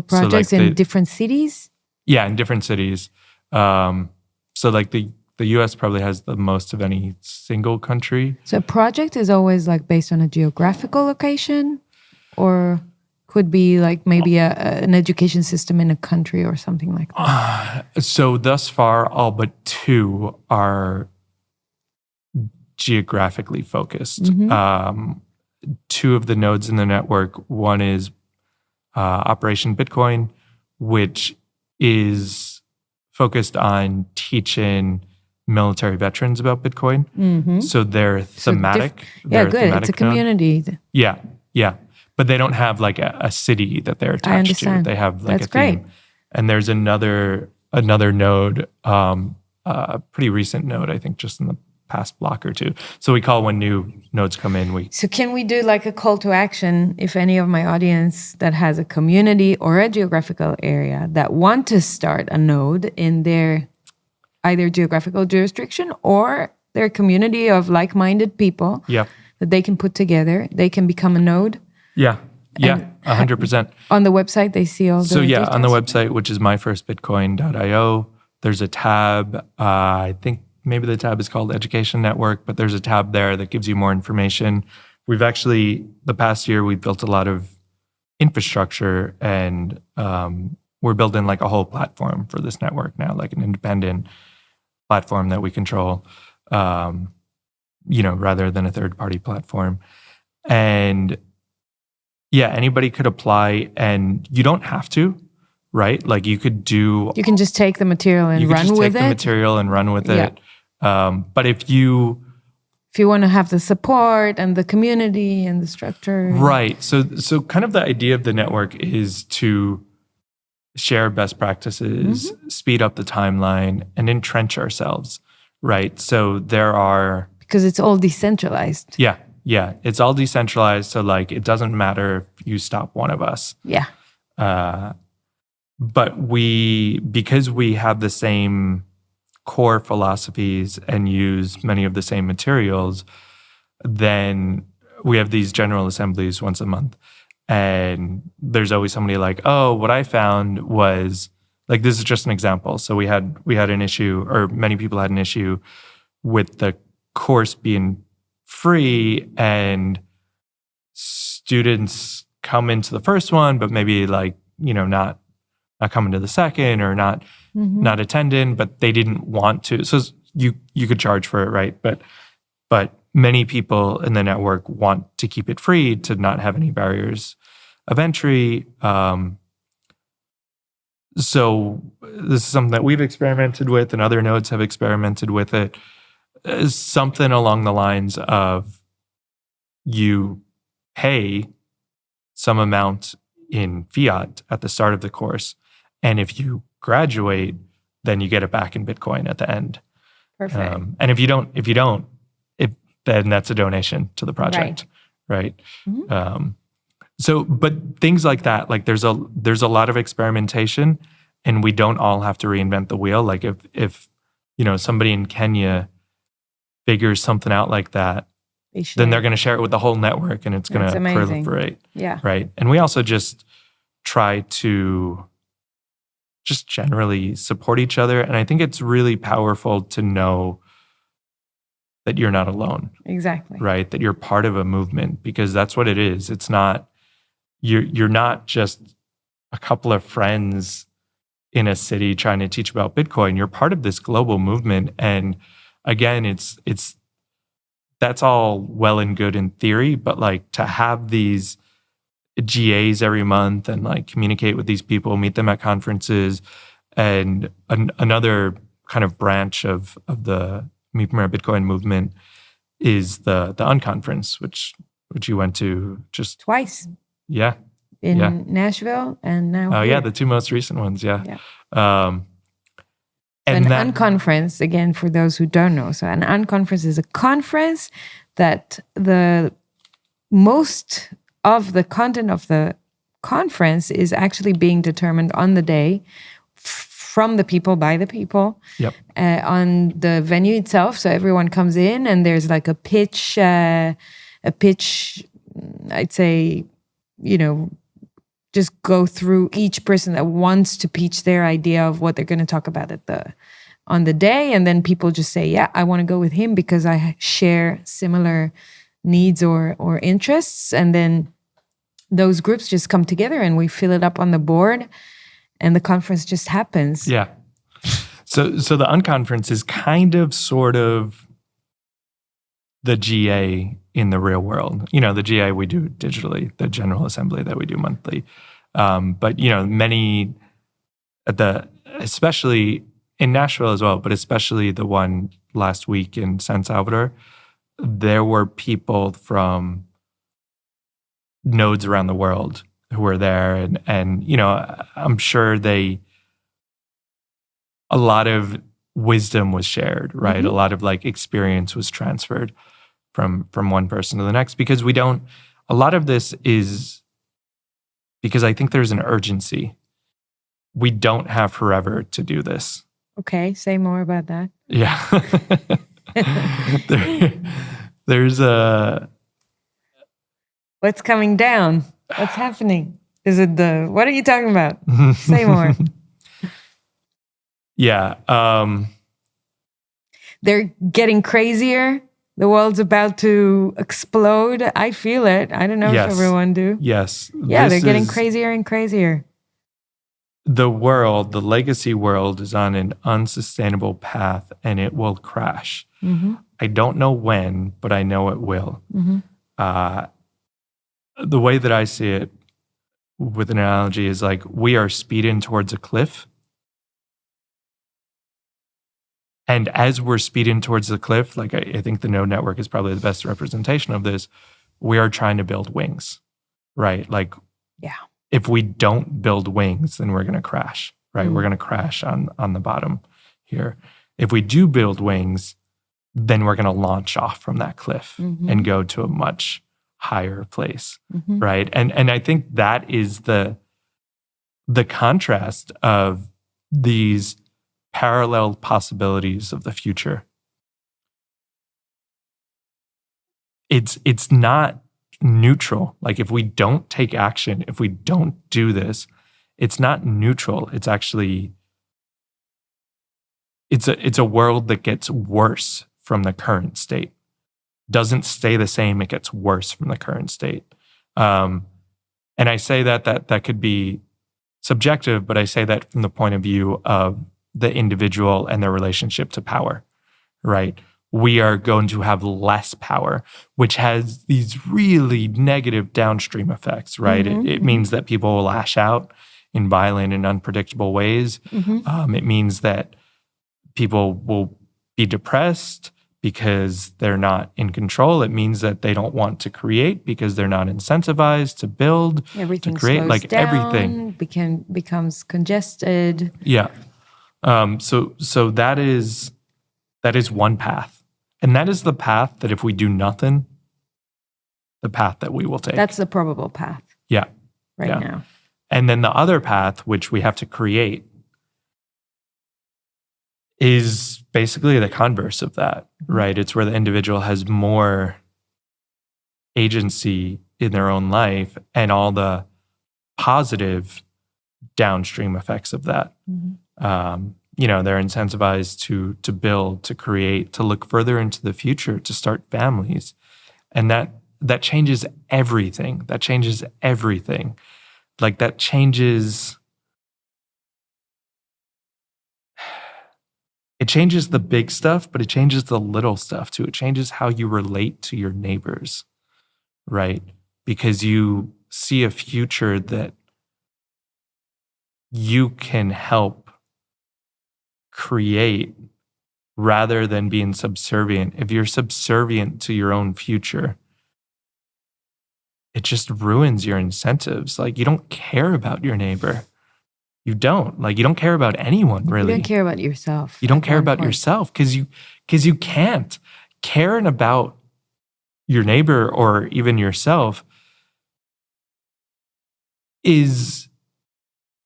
projects so like in different cities. Yeah, in different cities. So like the US probably has the most of any single country. So a project is always like based on a geographical location, or could be like maybe an education system in a country or something like that. So thus far, all but 2 are geographically focused. 2 of the nodes in the network, one is Operation Bitcoin, which is focused on teaching military veterans about Bitcoin. So they're thematic. Good. It's a community. Yeah. But they don't have like a city that they're attached to. They have like That's a theme. great. And there's another node, a pretty recent node, I think just in the past block or 2. So we call when new nodes come in. So can we do like a call to action if any of my audience that has a community or a geographical area that want to start a node in their either geographical jurisdiction or their community of like-minded people that they can put together, they can become a node? Yeah, 100%. On the website, they see all the details? On the website, which is myfirstbitcoin.io, there's a tab, I think maybe the tab is called Education Network, but there's a tab there that gives you more information. We've actually, the past year, we've built a lot of infrastructure and we're building like a whole platform for this network now, like an independent platform that we control, rather than a third-party platform. And anybody could apply and you don't have to, right? Like you can just take the material and run with it. The material and run with it. But if you want to have the support and the community and the structure. Right. So kind of the idea of the network is to share best practices, speed up the timeline, and entrench ourselves, right? So because it's all decentralized. Yeah. It's all decentralized. So like, it doesn't matter if you stop one of us. Yeah. But because we have the same core philosophies and use many of the same materials, then we have these general assemblies once a month. And there's always somebody like, oh, what I found was, like, this is just an example. So we had an issue, or many people had an issue with the course being free, and students come into the first one, but maybe like, not coming to the second, or not attending, but they didn't want to. So you could charge for it, right? But many people in the network want to keep it free, to not have any barriers of entry. So this is something that we've experimented with, and other nodes have experimented with it. Something along the lines of, you pay some amount in fiat at the start of the course, and if you graduate, then you get it back in Bitcoin at the end. Perfect. And if you don't, then that's a donation to the project, right? So, but things like that, like there's a lot of experimentation, and we don't all have to reinvent the wheel. Like if somebody in Kenya figures something out like that, then they're going to share it with the whole network, and it's going to proliferate. Yeah. Right. And we also just try to just generally support each other. And I think it's really powerful to know that you're not alone. Exactly. Right. That you're part of a movement, because that's what it is. It's not, you're not just a couple of friends in a city trying to teach about Bitcoin. You're part of this global movement. And again, it's that's all well and good in theory, but like to have these GAs every month and like communicate with these people, meet them at conferences, and another kind of branch of the Mi Primer Bitcoin movement is the Unconference, which you went to just twice. Yeah. In Nashville and now here. Yeah, the two most recent ones, yeah. And an unconference, again, for those who don't know. So an unconference is a conference that the most of the content of the conference is actually being determined on the day from the people, by the people, on the venue itself. So everyone comes in and there's like a pitch, I'd say, just go through each person that wants to pitch their idea of what they're going to talk about on the day. And then people just say, yeah, I want to go with him because I share similar needs or interests. And then those groups just come together and we fill it up on the board and the conference just happens. Yeah. So the Unconference is kind of sort of the GA in the real world. The GA we do digitally, the General Assembly that we do monthly. But many especially in Nashville as well, but especially the one last week in San Salvador, there were people from nodes around the world who were there, and I'm sure a lot of wisdom was shared, right? Mm-hmm. A lot of like experience was transferred from one person to the next, because a lot of this is because I think there's an urgency. We don't have forever to do this. Okay, say more about that. Yeah. There's a... What's coming down? What's happening? Is it what are you talking about? Say more. Yeah. They're getting crazier. The world's about to explode. I feel it. I don't know if everyone do. Yes. Yeah, they're getting crazier and crazier. The legacy world is on an unsustainable path, and it will crash. Mm-hmm. I don't know when, but I know it will. Mm-hmm. The way that I see it with an analogy is like we are speeding towards a cliff. And as we're speeding towards the cliff, like I think the node network is probably the best representation of this, we are trying to build wings, right? Like, if we don't build wings, then we're going to crash, right? We're going to crash on the bottom here. If we do build wings, then we're going to launch off from that cliff and go to a much higher place, right? And I think that is the contrast of these parallel possibilities of the future. It's not neutral. Like if we don't take action, if we don't do this, it's not neutral. It's actually, it's a world that gets worse from the current state. Doesn't stay the same, it gets worse from the current state. And I say that could be subjective, but I say that from the point of view of the individual and their relationship to power, right? We are going to have less power, which has these really negative downstream effects, right? It means that people will lash out in violent and unpredictable ways. It means that people will be depressed because they're not in control. It means that they don't want to create because they're not incentivized to build, everything to create, slows like down, everything becomes congested. Yeah. So that is one path. And that is the path that if we do nothing, the path that we will take. That's the probable path. Yeah. Right now. And then the other path, which we have to create, is basically the converse of that, right? It's where the individual has more agency in their own life and all the positive downstream effects of that. They're incentivized to build, to create, to look further into the future, to start families. And that changes everything. That changes everything. Like that changes... It changes the big stuff, but it changes the little stuff too. It changes how you relate to your neighbors, right? Because you see a future that you can help create rather than being subservient. If you're subservient to your own future, it just ruins your incentives. Like you don't care about your neighbor. You don't. Like you don't care about anyone, really. You don't care about yourself. You don't care about yourself because you can't. Caring about your neighbor or even yourself is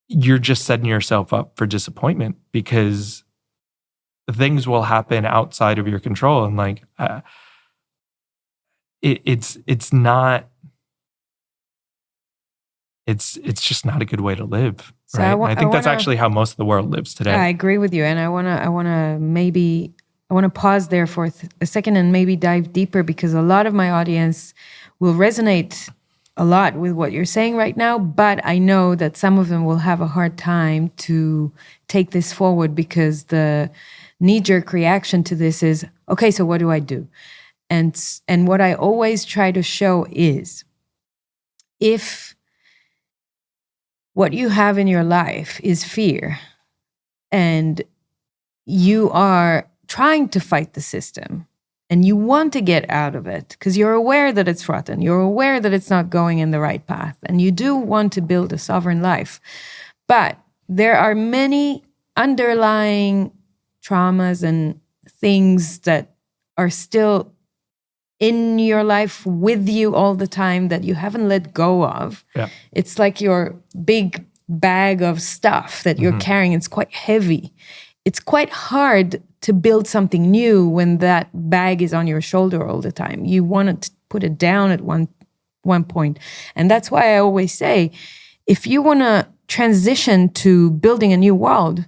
you're just setting yourself up for disappointment because things will happen outside of your control. And like it's not. It's just not a good way to live. So right? I think that's actually how most of the world lives today. I agree with you. And I want to pause there for a second and maybe dive deeper because a lot of my audience will resonate a lot with what you're saying right now, but I know that some of them will have a hard time to take this forward because the knee-jerk reaction to this is, okay, so what do I do? And what I always try to show is if what you have in your life is fear, and you are trying to fight the system, and you want to get out of it because you're aware that it's rotten, you're aware that it's not going in the right path, and you do want to build a sovereign life. But there are many underlying traumas and things that are still in your life with you all the time that you haven't let go of. Yeah. It's like your big bag of stuff that you're carrying. It's quite heavy. It's quite hard to build something new when that bag is on your shoulder all the time. You want to put it down at one point. And that's why I always say, if you want to transition to building a new world,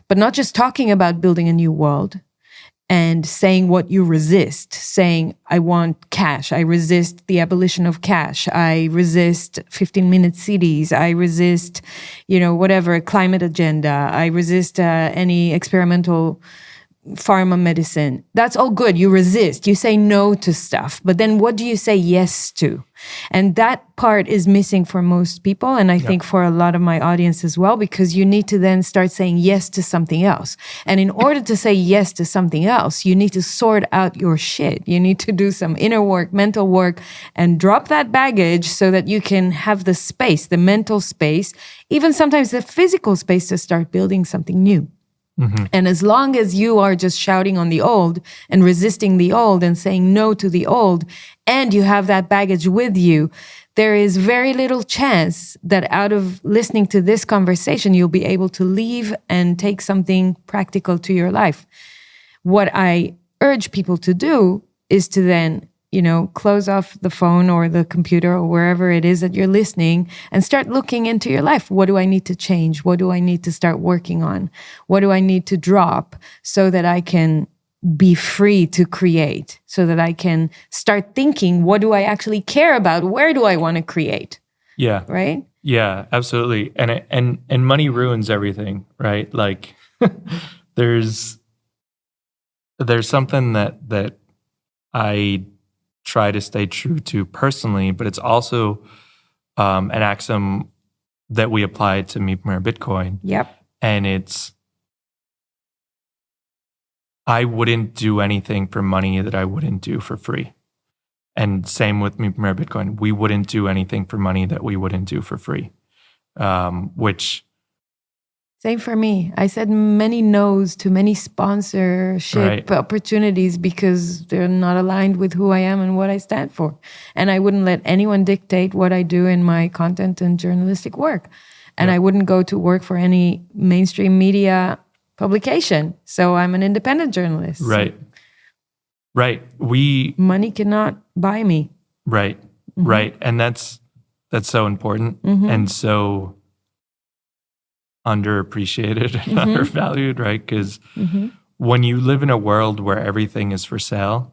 but not just talking about building a new world, and saying what you resist, saying, I want cash, I resist the abolition of cash, I resist 15-minute cities, I resist, whatever, climate agenda, I resist any experimental pharma medicine. That's all good. You resist. You say no to stuff. But then what do you say yes to? And that part is missing for most people. And I think for a lot of my audience as well, because you need to then start saying yes to something else. And in order to say yes to something else, you need to sort out your shit. You need to do some inner work, mental work, and drop that baggage so that you can have the space, the mental space, even sometimes the physical space to start building something new. And as long as you are just shouting on the old and resisting the old and saying no to the old, and you have that baggage with you, there is very little chance that out of listening to this conversation, you'll be able to leave and take something practical to your life. What I urge people to do is to then, close off the phone or the computer or wherever it is that you're listening and start looking into your life. What do I need to change? What do I need to start working on? What do I need to drop so that I can be free to create, so that I can start thinking, what do I actually care about? Where do I want to create? Yeah. Right? Yeah, absolutely. And money ruins everything, right? Like there's something that I try to stay true to personally, but it's also an axiom that we apply to Mi Primer Bitcoin. Yep. And it's, I wouldn't do anything for money that I wouldn't do for free. And same with Mi Primer Bitcoin. We wouldn't do anything for money that we wouldn't do for free. Which... Same for me. I said many no's to many sponsorship opportunities because they're not aligned with who I am and what I stand for. And I wouldn't let anyone dictate what I do in my content and journalistic work. And I wouldn't go to work for any mainstream media publication. So I'm an independent journalist. Right. Right. Money cannot buy me. Right. Mm-hmm. Right. And that's so important. Mm-hmm. And so underappreciated and undervalued, right? Because when you live in a world where everything is for sale,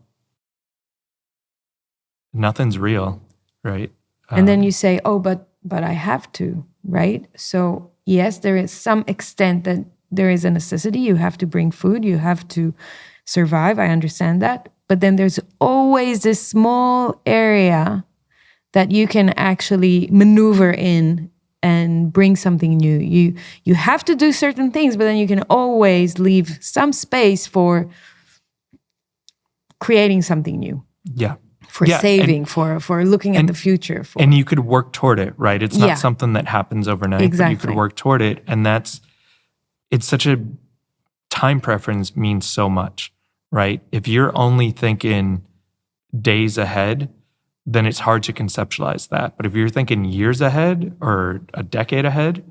nothing's real, right? And then you say, oh, but I have to, right? So yes, there is some extent that there is a necessity. You have to bring food. You have to survive. I understand that. But then there's always this small area that you can actually maneuver in and bring something new. You have to do certain things, but then you can always leave some space for creating something new. Yeah. For saving, for looking at the future. And you could work toward it, right? It's not something that happens overnight, exactly. But you could work toward it. And it's such a, time preference means so much, right? If you're only thinking days ahead, then it's hard to conceptualize that. But if you're thinking years ahead or a decade ahead,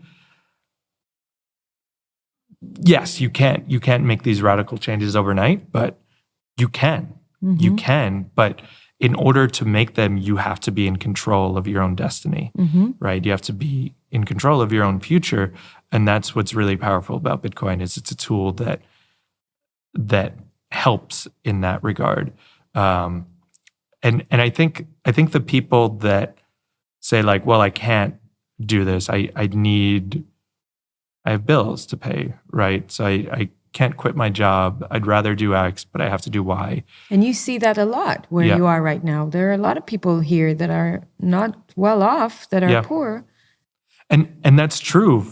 yes, you can't make these radical changes overnight, but you can. Mm-hmm. You can, but in order to make them, you have to be in control of your own destiny, right? You have to be in control of your own future. And that's what's really powerful about Bitcoin is it's a tool that helps in that regard. And I think the people that say like, well, I can't do this. I have bills to pay, right? So I can't quit my job. I'd rather do X, but I have to do Y. And you see that a lot where you are right now. There are a lot of people here that are not well off, that are poor. And that's true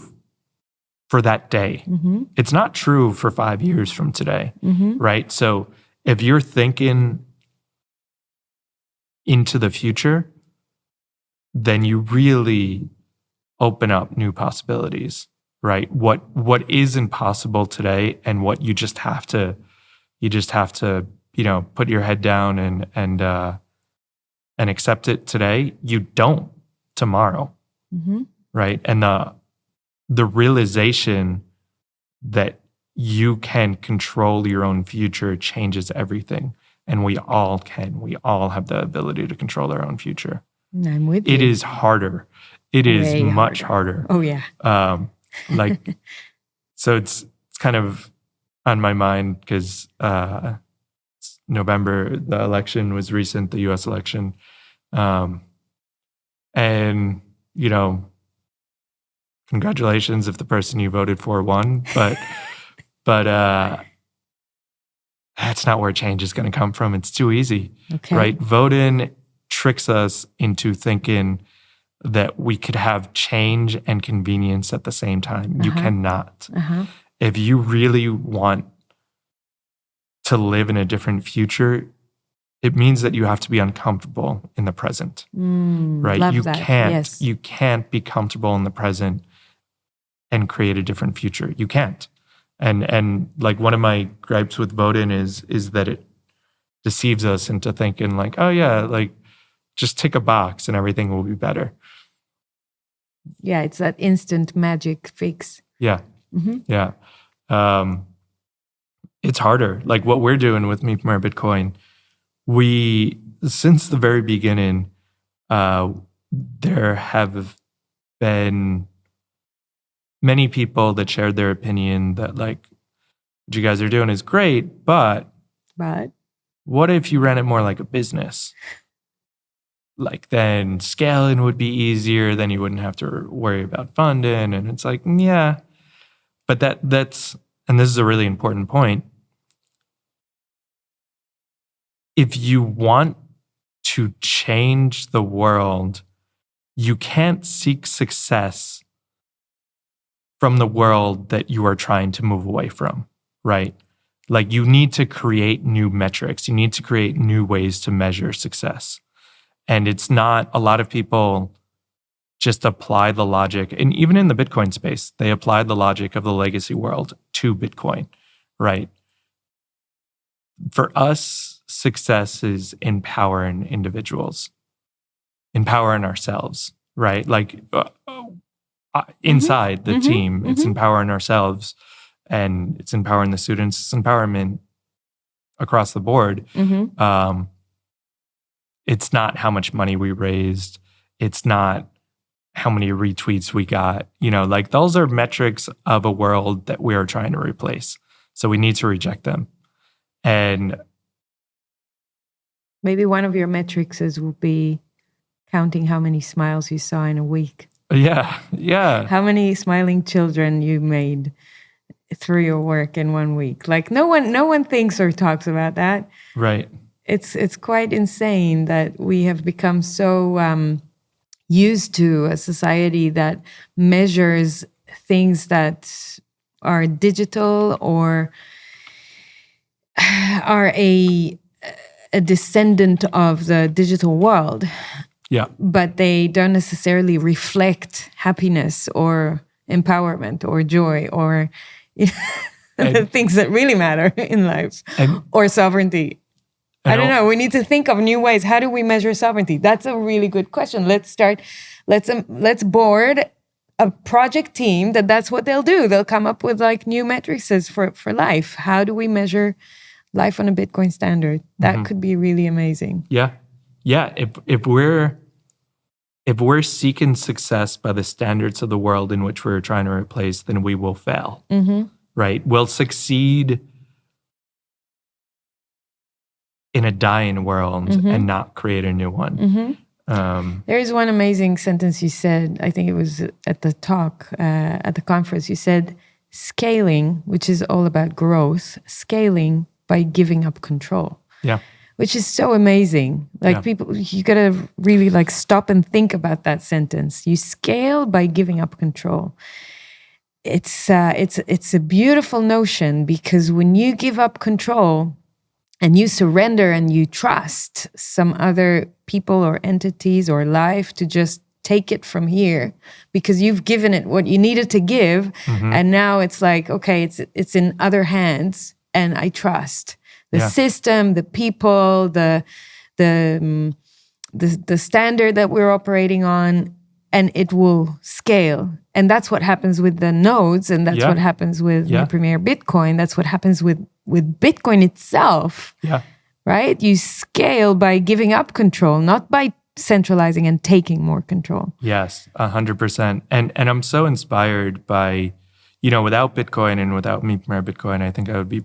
for that day. Mm-hmm. It's not true for 5 years from today, right? So if you're thinking into the future, then you really open up new possibilities, right? What is impossible today and what you just have to put your head down and accept it today, you don't tomorrow, right? And the realization that you can control your own future changes everything. And we all can. We all have the ability to control our own future. I'm with you. It is harder. It is way much harder. Oh, yeah. So it's kind of on my mind because November, the election was recent, the U.S. election. And, congratulations if the person you voted for won. But that's not where change is going to come from. It's too easy, right? Voting tricks us into thinking that we could have change and convenience at the same time. You cannot. If you really want to live in a different future, it means that you have to be uncomfortable in the present, right? You can't be comfortable in the present and create a different future. You can't. And like one of my gripes with voting is that it deceives us into thinking like, oh yeah, like just tick a box and everything will be better. Yeah, it's that instant magic fix. Yeah. Yeah. It's harder. Like what we're doing with Mi Primer Bitcoin, since the very beginning, there have been many people that shared their opinion that like, what you guys are doing is great, but what if you ran it more like a business? Like then scaling would be easier, then you wouldn't have to worry about funding. And it's like, yeah, but that's, and this is a really important point. If you want to change the world, you can't seek success from the world that you are trying to move away from, right? Like you need to create new metrics. You need to create new ways to measure success. And it's not, a lot of people just apply the logic, and even in the Bitcoin space, they apply the logic of the legacy world to Bitcoin, right? For us, success is empowering individuals, empowering ourselves, right? Like inside the team, it's empowering ourselves and it's empowering the students. It's empowerment across the board. It's not how much money we raised. It's not how many retweets we got. You know, like those are metrics of a world that we are trying to replace. So we need to reject them. And maybe one of your metrics will be counting how many smiles you saw in a week. Yeah. How many smiling children you made through your work in 1 week. Like no one thinks or talks about that. Right. It's quite insane that we have become so used to a society that measures things that are digital or are a descendant of the digital world. Yeah. But they don't necessarily reflect happiness or empowerment or joy or the things that really matter in life or sovereignty. I don't know. We need to think of new ways. How do we measure sovereignty? That's a really good question. Let's board a project team that's what they'll do. They'll come up with like new metrics for life. How do we measure life on a Bitcoin standard? That could be really amazing. Yeah. If we're seeking success by the standards of the world in which we're trying to replace, then we will fail. Right? We'll succeed in a dying world and not create a new one. There is one amazing sentence you said, I think it was at the talk, at the conference, you said, scaling, which is all about growth, scaling by giving up control. Yeah. Which is so amazing. Like people, you gotta really like stop and think about that sentence. You scale by giving up control. It's a beautiful notion because when you give up control and you surrender and you trust some other people or entities or life to just take it from here because you've given it what you needed to give, and now it's like, okay, it's in other hands, and I trust the system, the people, the standard that we're operating on, and it will scale. And that's what happens with the nodes, and that's what happens with the Premier Bitcoin. That's what happens with Bitcoin itself. Yeah. Right? You scale by giving up control, not by centralizing and taking more control. Yes, 100%. And I'm so inspired by, without Bitcoin and without me, Premier Bitcoin, I think I would be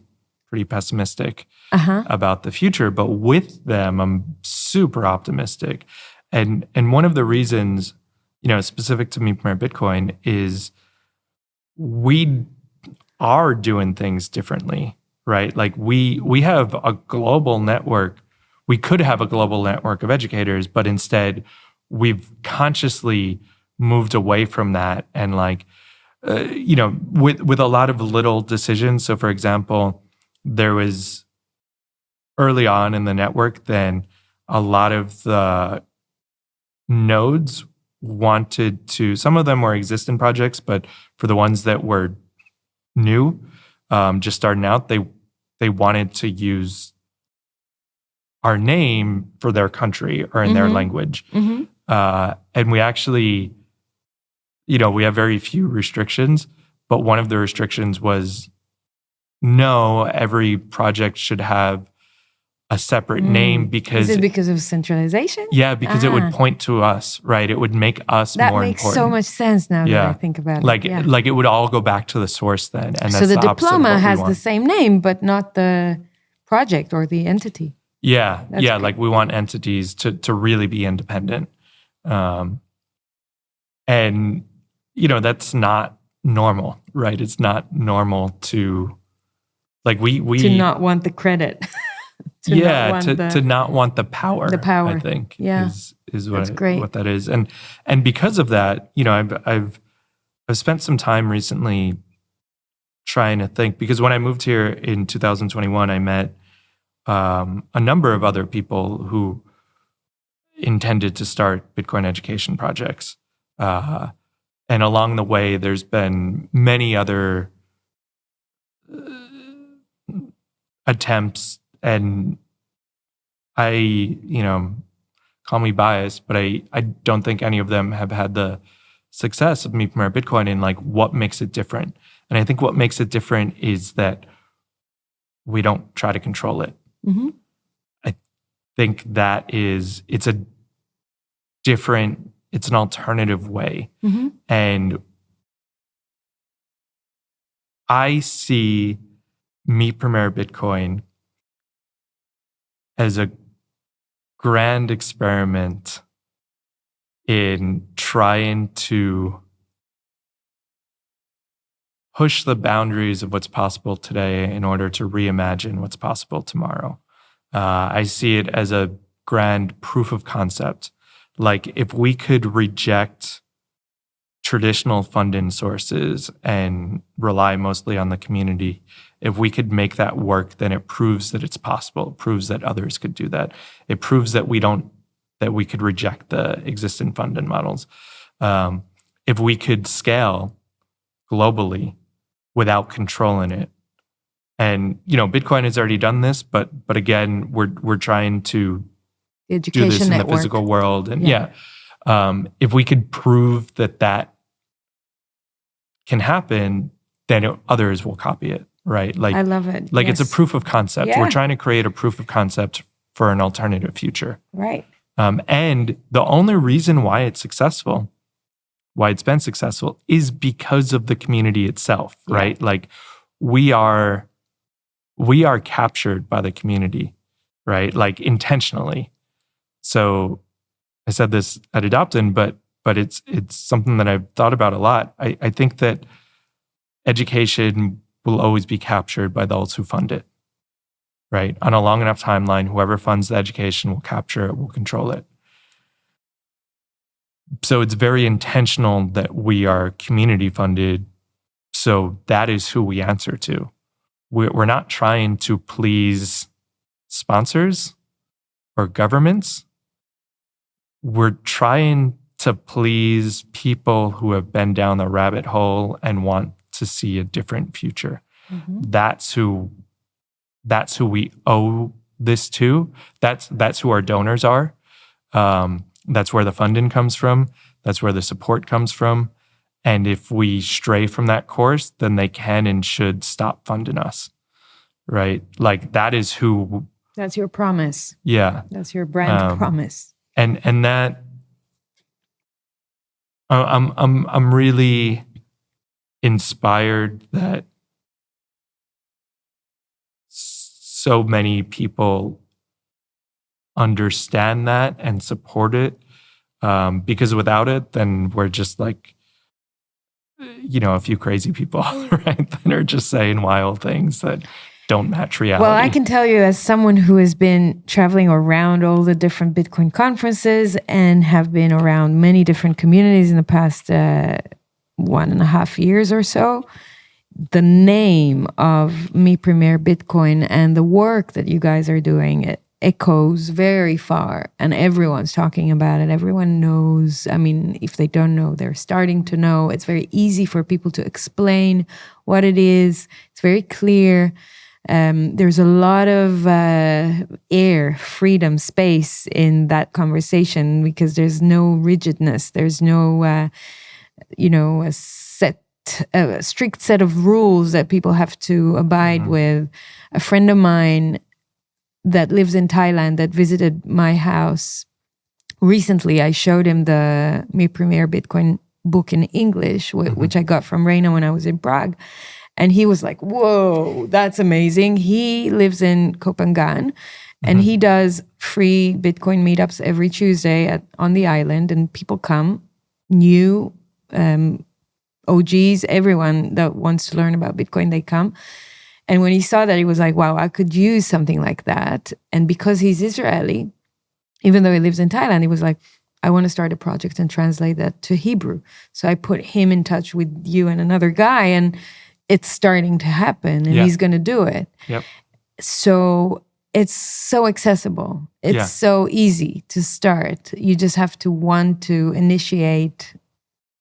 pretty pessimistic about the future. But with them, I'm super optimistic. And one of the reasons, specific to me, Premier Bitcoin, is we are doing things differently, right? Like we have a global network. We could have a global network of educators, but instead we've consciously moved away from that. And with a lot of little decisions. So for example, there was early on in the network, then a lot of the nodes wanted to, some of them were existing projects, but for the ones that were new, just starting out, they wanted to use our name for their country or in their language. And we actually, we have very few restrictions, but one of the restrictions was no, every project should have a separate name because Is it because of centralization? Yeah, because it would point to us, right? It would make us that more makes important. so much sense now that I think about it. Like it would all go back to the source then. And so that's the opposite of diploma what we has want. the same name, but not the project or the entity. Yeah, That's great. like we want entities to really be independent. And, that's not normal, right? It's not normal to, like we to not want the credit. to not want the power. The power, I think, is what that is. And because of that, I've spent some time recently trying to think, because when I moved here in 2021, I met a number of other people who intended to start Bitcoin education projects. And along the way, there's been many other attempts, and I, call me biased, but I don't think any of them have had the success of Mi Primer Bitcoin in like what makes it different. And I think what makes it different is that we don't try to control it. Mm-hmm. I think that it's an alternative way. Mm-hmm. And I see Mi Primer Bitcoin as a grand experiment in trying to push the boundaries of what's possible today in order to reimagine what's possible tomorrow. I see it as a grand proof of concept. Like if we could reject traditional funding sources and rely mostly on the community, if we could make that work, then it proves that it's possible. It proves that others could do that. It proves that we could reject the existing funding models. If we could scale globally without controlling it, and Bitcoin has already done this, but again, we're trying to the education do this in network. the physical world, and if we could prove that can happen, then others will copy it, right? Like I love it. Like It's a proof of concept. Yeah. We're trying to create a proof of concept for an alternative future, right? And the only reason why it's been successful, is because of the community itself, right? Like we are captured by the community, right? Like intentionally. So I said this at Adoptin, but it's something that I've thought about a lot. I think that education will always be captured by those who fund it, right? On a long enough timeline, whoever funds the education will capture it, will control it. So it's very intentional that we are community funded. So that is who we answer to. We're not trying to please sponsors or governments. We're trying to please people who have been down the rabbit hole and want to see a different future. Mm-hmm. That's who we owe this to. That's who our donors are. That's where the funding comes from. That's where the support comes from. And if we stray from that course, then they can and should stop funding us, right? Like that is who. That's your promise. Yeah. That's your brand promise. And that I'm really inspired that so many people understand that and support it, because without it, then we're just like, a few crazy people, right? That are just saying wild things that don't match reality. Well, I can tell you, as someone who has been traveling around all the different Bitcoin conferences and have been around many different communities in the past 1.5 years or so, the name of Mi Primer Bitcoin and the work that you guys are doing, it echoes very far, and everyone's talking about it. Everyone knows. I mean, if they don't know, they're starting to know. It's very easy for people to explain what it is. It's very clear. There's a lot of air, freedom, space in that conversation because there's no rigidness. There's no, a strict set of rules that people have to abide with. A friend of mine that lives in Thailand that visited my house recently. I showed him the Mi Premier Bitcoin book in English, which I got from Reina when I was in Prague. And he was like, whoa, that's amazing. He lives in Copenhagen and he does free Bitcoin meetups every Tuesday on the island. And people come, new OGs, everyone that wants to learn about Bitcoin, they come. And when he saw that, he was like, wow, I could use something like that. And because he's Israeli, even though he lives in Thailand, he was like, I want to start a project and translate that to Hebrew. So I put him in touch with you and another guy, and it's starting to happen, and he's going to do it. Yep. So it's so accessible. It's so easy to start. You just have to want to initiate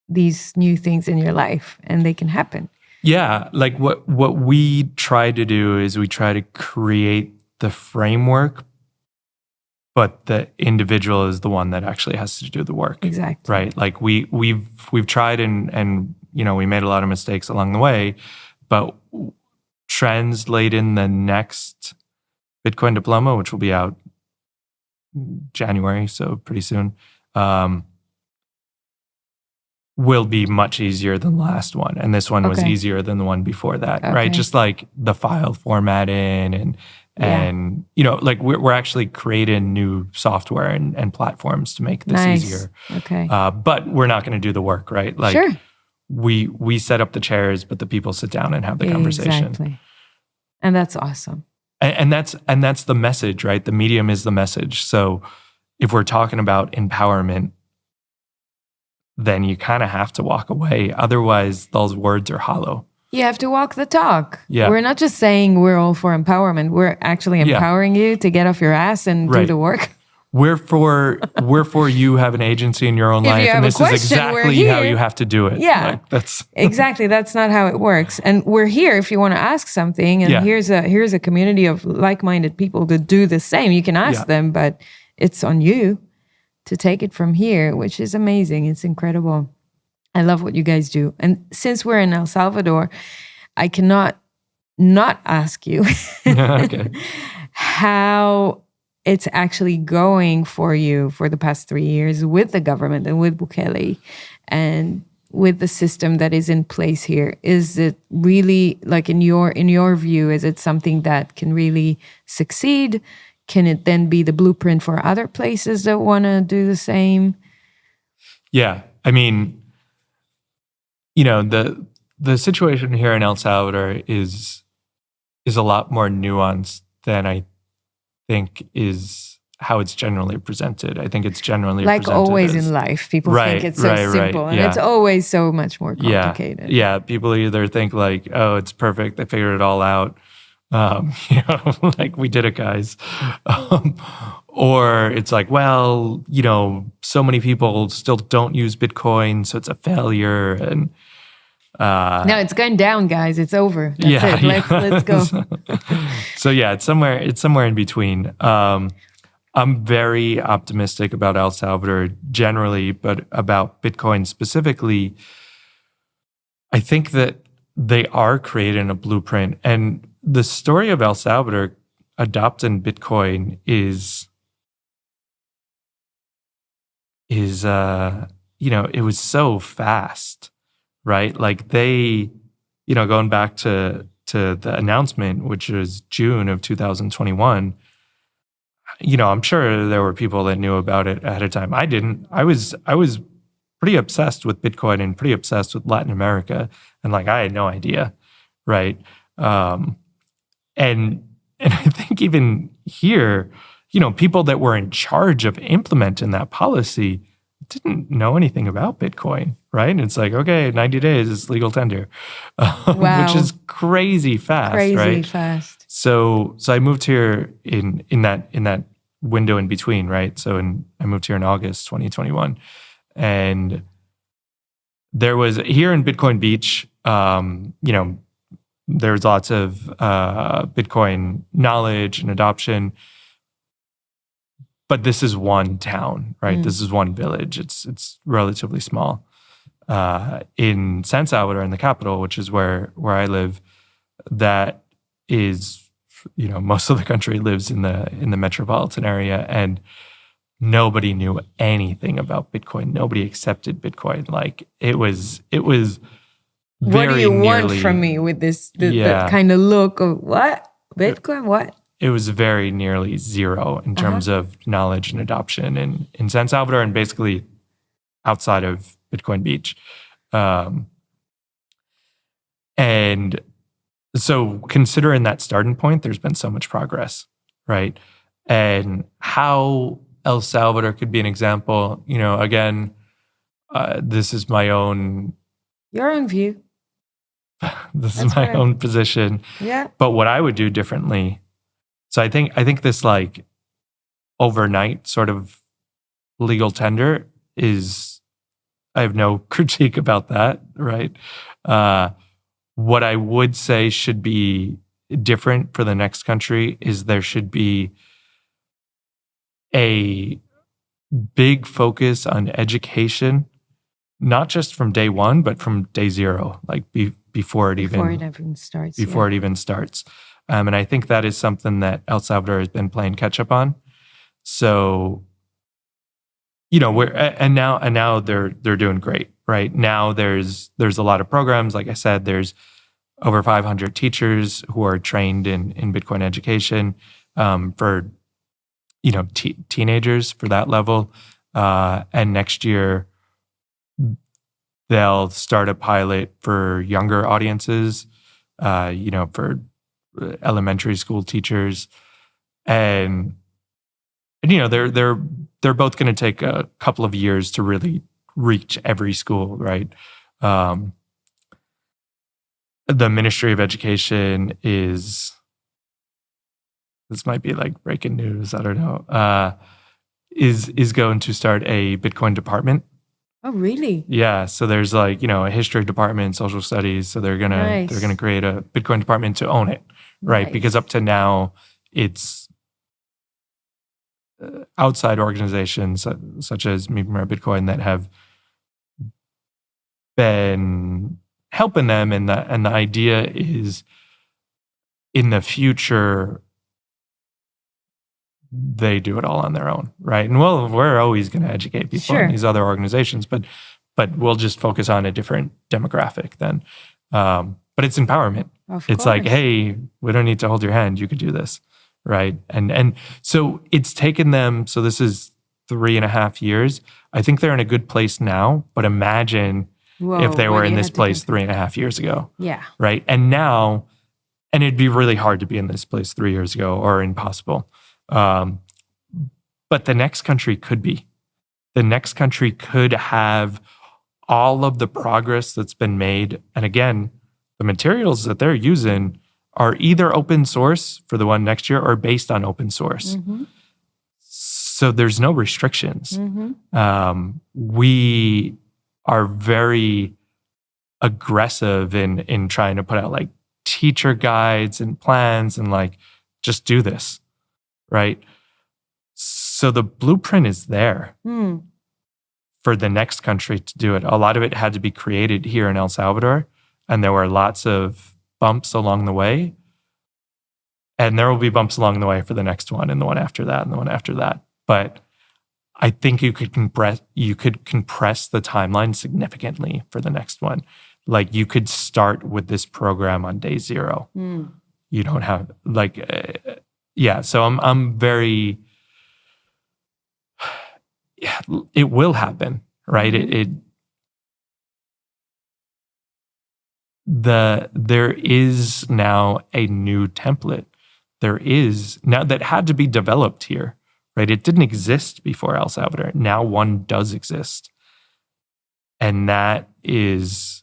these new things in your life, and they can happen. Yeah, like what we try to do is we try to create the framework, but the individual is the one that actually has to do the work. Exactly. Right? Like we've tried and we made a lot of mistakes along the way, but translating the next Bitcoin diploma, which will be out January, so pretty soon, will be much easier than the last one. And this one was easier than the one before that, right? Just like the file formatting and like we're actually creating new software and platforms to make this easier. Okay. But we're not going to do the work, right? Like sure. we set up the chairs, but the people sit down and have the conversation. Exactly. And that's awesome. And that's the message, right? The medium is the message. So if we're talking about empowerment, then you kind of have to walk away. Otherwise, those words are hollow. You have to walk the talk. Yeah. We're not just saying we're all for empowerment. We're actually empowering you to get off your ass and do the work. We're for you have an agency in your own life, and this is exactly how you have to do it. Yeah, like, that's exactly. That's not how it works. And we're here if you want to ask something. And here's a community of like-minded people that do the same. You can ask them, but it's on you to take it from here, which is amazing. It's incredible. I love what you guys do. And since we're in El Salvador, I cannot not ask you how it's actually going for you for the past 3 years with the government and with Bukele and with the system that is in place here. Is it really, like in your view, is it something that can really succeed? Can it then be the blueprint for other places that want to do the same? Yeah. I mean, the situation here in El Salvador is a lot more nuanced than I think is how it's generally presented. I think it's generally like presented always as, in life. People think it's so simple, and it's always so much more complicated. Yeah. People either think like, oh, it's perfect, they figured it all out. Like we did it, guys. Or it's like, well, so many people still don't use Bitcoin, so it's a failure. And no, it's going down, guys. It's over. That's it. Let's go. So it's somewhere in between. I'm very optimistic about El Salvador generally, but about Bitcoin specifically. I think that they are creating a blueprint, and the story of El Salvador adopting Bitcoin is it was so fast, right? Like they, going back to the announcement, which was June of 2021, I'm sure there were people that knew about it ahead of time. I didn't. I was pretty obsessed with Bitcoin and pretty obsessed with Latin America, and like I had no idea, right? And I think even here, people that were in charge of implementing that policy didn't know anything about Bitcoin, right? And it's like, okay, 90 days is legal tender, which is crazy fast, right? Fast. So I moved here in that window in between, right? So I moved here in August 2021, and there was here in Bitcoin Beach, there's lots of Bitcoin knowledge and adoption, but this is one town, right? This is one village. It's relatively small. In San Salvador, in the capital, which is where I live, that is most of the country lives in the metropolitan area, and nobody knew anything about Bitcoin. Nobody accepted Bitcoin. Like it was What do very you want nearly from me with this that yeah. kind of look of what? Bitcoin? What? It was very nearly zero in terms of knowledge and adoption in San Salvador and basically outside of Bitcoin Beach. And so considering that starting point, there's been so much progress, right? And how El Salvador could be an example, again, this is my own... Your own view. This is my own position. Yeah. But what I would do differently... So I think this like overnight sort of legal tender is, I have no critique about that, right? What I would say should be different for the next country is there should be a big focus on education, not just from day one, but from day zero, like before it even starts. And I think that is something that El Salvador has been playing catch up on. So, now they're doing great, right? Now there's a lot of programs. Like I said, there's over 500 teachers who are trained in Bitcoin education for teenagers for that level. And next year they'll start a pilot for younger audiences, for elementary school teachers, and they're both going to take a couple of years to really reach every school, right? The Ministry of Education this might be like breaking news, I don't know, is going to start a Bitcoin department. Oh, really? Yeah. So there's like, a history department, social studies. So they're gonna create a Bitcoin department to own it, right? Nice. Because up to now, it's outside organizations such as Me Primero Bitcoin that have been helping them, and the idea is in the future they do it all on their own, right? And we're always going to educate people in these other organizations, but we'll just focus on a different demographic then. But it's empowerment. It's like, hey, we don't need to hold your hand. You could do this, right? And so it's taken them. So this is 3.5 years. I think they're in a good place now. But imagine if they were in this place 3.5 years ago. Yeah. Right. And now, and it'd be really hard to be in this place 3 years ago, or impossible. But the next country could be. The next country could have all of the progress that's been made. And again, the materials that they're using are either open source for the one next year or based on open source. Mm-hmm. So there's no restrictions. Mm-hmm. We are very aggressive in trying to put out like teacher guides and plans and like, just do this. Right? So the blueprint is there for the next country to do it. A lot of it had to be created here in El Salvador, and there were lots of bumps along the way. And there will be bumps along the way for the next one, and the one after that, and the one after that. But I think you could compress the timeline significantly for the next one. Like you could start with this program on day zero. You don't have yeah, so I'm very. Yeah, it will happen, right? There is now a new template. There is now that had to be developed here, right? It didn't exist before El Salvador. Now one does exist, and that is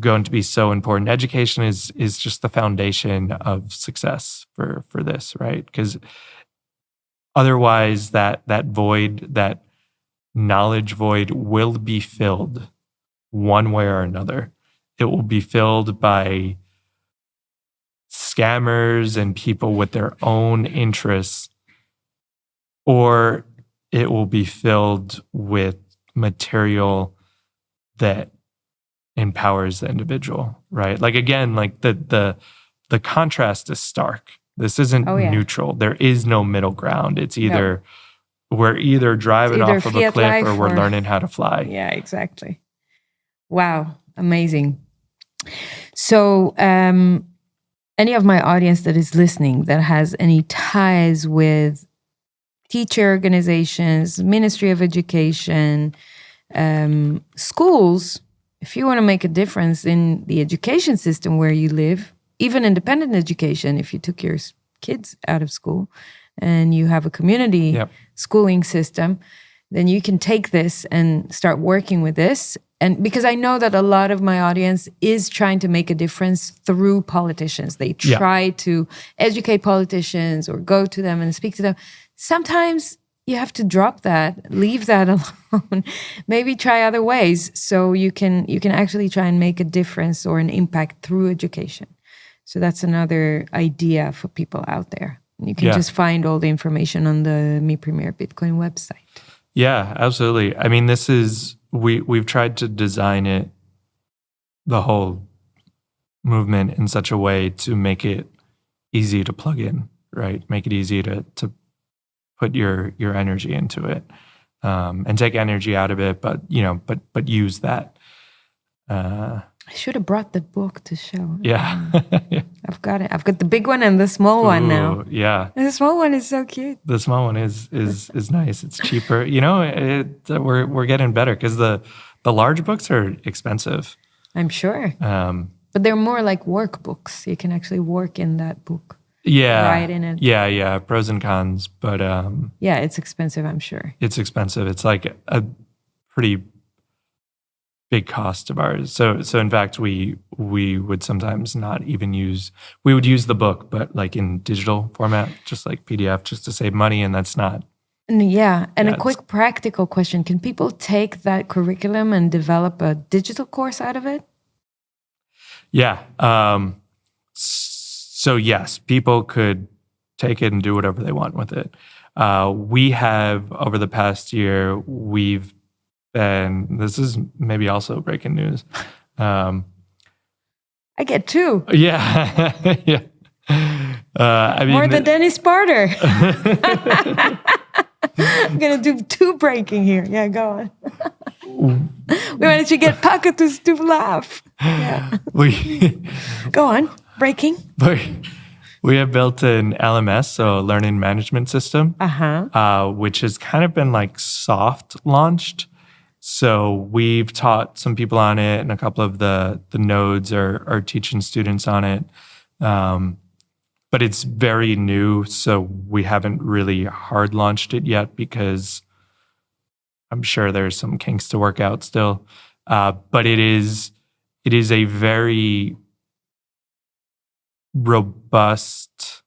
going to be so important. Education is just the foundation of success for this, right? Because otherwise that void, that knowledge void will be filled one way or another. It will be filled by scammers and people with their own interests, or it will be filled with material that empowers the individual, right? Like again, like the the contrast is stark. This isn't Oh, yeah. neutral. There is no middle ground. It's either we're either driving either off of a fiat cliff life or we're or- learning how to fly. Yeah, exactly. Wow, amazing. So, any of my audience that is listening that has any ties with teacher organizations, Ministry of Education, schools, if you want to make a difference in the education system where you live, even independent education, if you took your kids out of school and you have a community schooling system, then you can take this and start working with this. And because I know that a lot of my audience is trying to make a difference through politicians. They try to educate politicians or go to them and speak to them. Sometimes you have to drop that, leave that alone, maybe try other ways so you can actually try and make a difference or an impact through education. So that's another idea for people out there. You can just find all the information on the Mi Primer Bitcoin website. Yeah, absolutely. I mean, this is, we've tried to design it, the whole movement, in such a way to make it easy to plug in, right? Make it easy to put your energy into it, and take energy out of it, but use that. I should have brought the book to show. Yeah. I've got it. I've got the big one and the small one now. Yeah. And the small one is so cute. The small one is nice. It's cheaper. We're getting better because the large books are expensive. I'm sure. But they're more like workbooks. You can actually work in that book. Yeah. Write in it. Yeah. Pros and cons, but yeah, it's expensive, I'm sure. It's expensive. It's like a pretty big cost of ours. So in fact, we would sometimes not even use the book, but like in digital format, just like PDF, just to save money, and that's not. Yeah, and a quick practical question: can people take that curriculum and develop a digital course out of it? Yeah. So yes, people could take it and do whatever they want with it. We have, over the past year, and this is maybe also breaking news. I get two. Yeah. Yeah. I mean, more than Dennis Porter. I'm going to do two breaking here. Yeah, go on. We managed to get Paco to laugh. Yeah. Go on. Breaking. We have built an LMS, so a learning management system, which has kind of been like soft launched. So we've taught some people on it, and a couple of the nodes are teaching students on it. But it's very new, so we haven't really hard launched it yet because I'm sure there's some kinks to work out still. But it is a very robust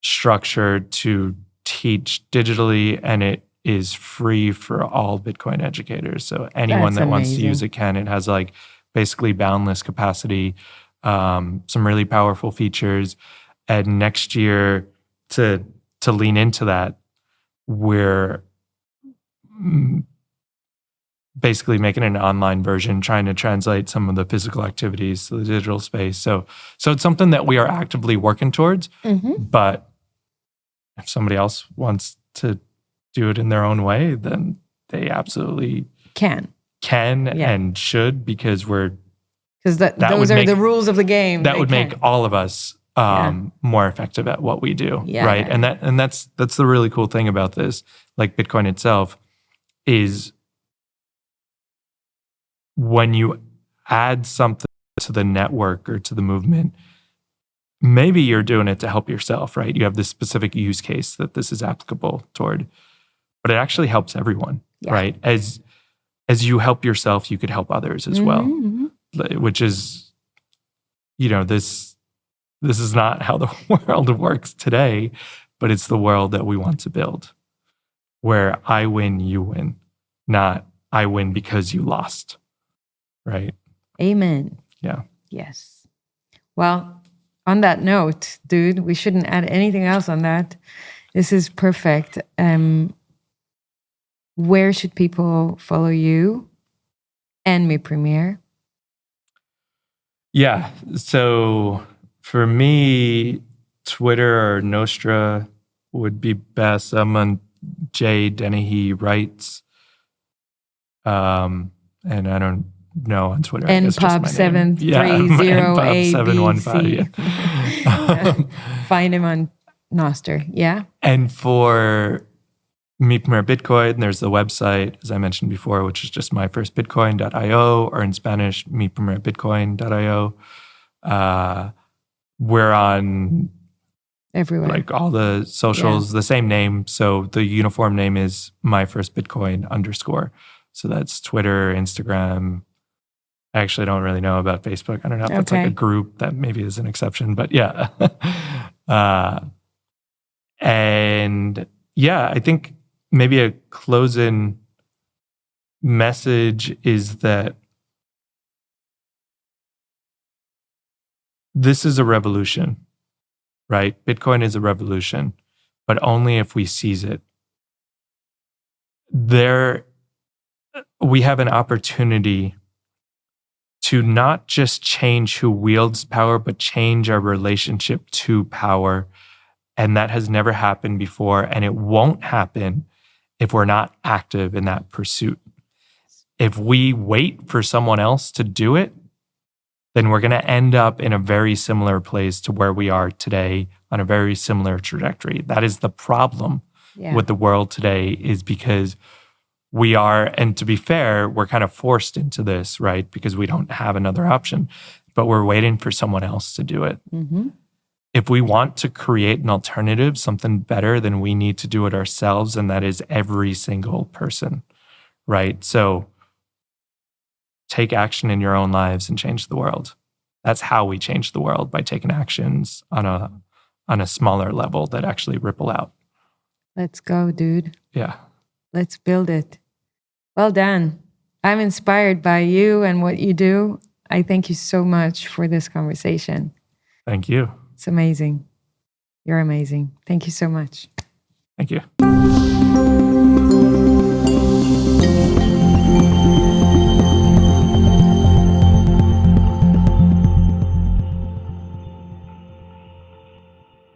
structure to teach digitally, and it is free for all Bitcoin educators. So anyone that wants to use it can. It has like basically boundless capacity, some really powerful features. And next year, to lean into that, we're basically making an online version, trying to translate some of the physical activities to the digital space. So it's something that we are actively working towards. But if somebody else wants to do it in their own way, then they absolutely can and should, because those are the rules of the game. That would make all of us more effective at what we do, right? And that's the really cool thing about this, like Bitcoin itself, is when you add something to the network or to the movement, maybe you're doing it to help yourself, right? You have this specific use case that this is applicable toward, but it actually helps everyone, right? As you help yourself, you could help others as well, which is, this is not how the world works today, but it's the world that we want to build, where I win, you win, not I win because you lost, right? Amen. Yeah. Yes. Well, on that note, dude, we shouldn't add anything else on that. This is perfect. Where should people follow you and Mi Primer? Yeah. So for me, Twitter or Nostra would be best. I'm on J Dennehy Writes. And I don't know on Twitter. I guess just my name. NPub730ABC. Yeah. Find him on Nostr. Yeah. And for Mi Primer Bitcoin, there's the website, as I mentioned before, which is just myfirstbitcoin.io, or in Spanish, miprimerbitcoin.io. We're on everywhere, like all the socials, the same name. So the uniform name is myfirstbitcoin_. So that's Twitter, Instagram. I actually don't really know about Facebook. I don't know if that's like a group that maybe is an exception, but yeah. And yeah, I think maybe a close-in message is that this is a revolution, right? Bitcoin is a revolution, but only if we seize it. We have an opportunity to not just change who wields power, but change our relationship to power. And that has never happened before. And it won't happen if we're not active in that pursuit. If we wait for someone else to do it, then we're going to end up in a very similar place to where we are today, on a very similar trajectory. That is the problem with the world today, is because we are, and to be fair, we're kind of forced into this, right? Because we don't have another option, but we're waiting for someone else to do it. Mm-hmm. If we want to create an alternative, something better, then we need to do it ourselves. And that is every single person, right? So take action in your own lives and change the world. That's how we change the world, by taking actions on a smaller level that actually ripple out. Let's go, dude. Yeah. Let's build it. Well done. I'm inspired by you and what you do. I thank you so much for this conversation. Thank you. It's amazing. You're amazing. Thank you so much. Thank you.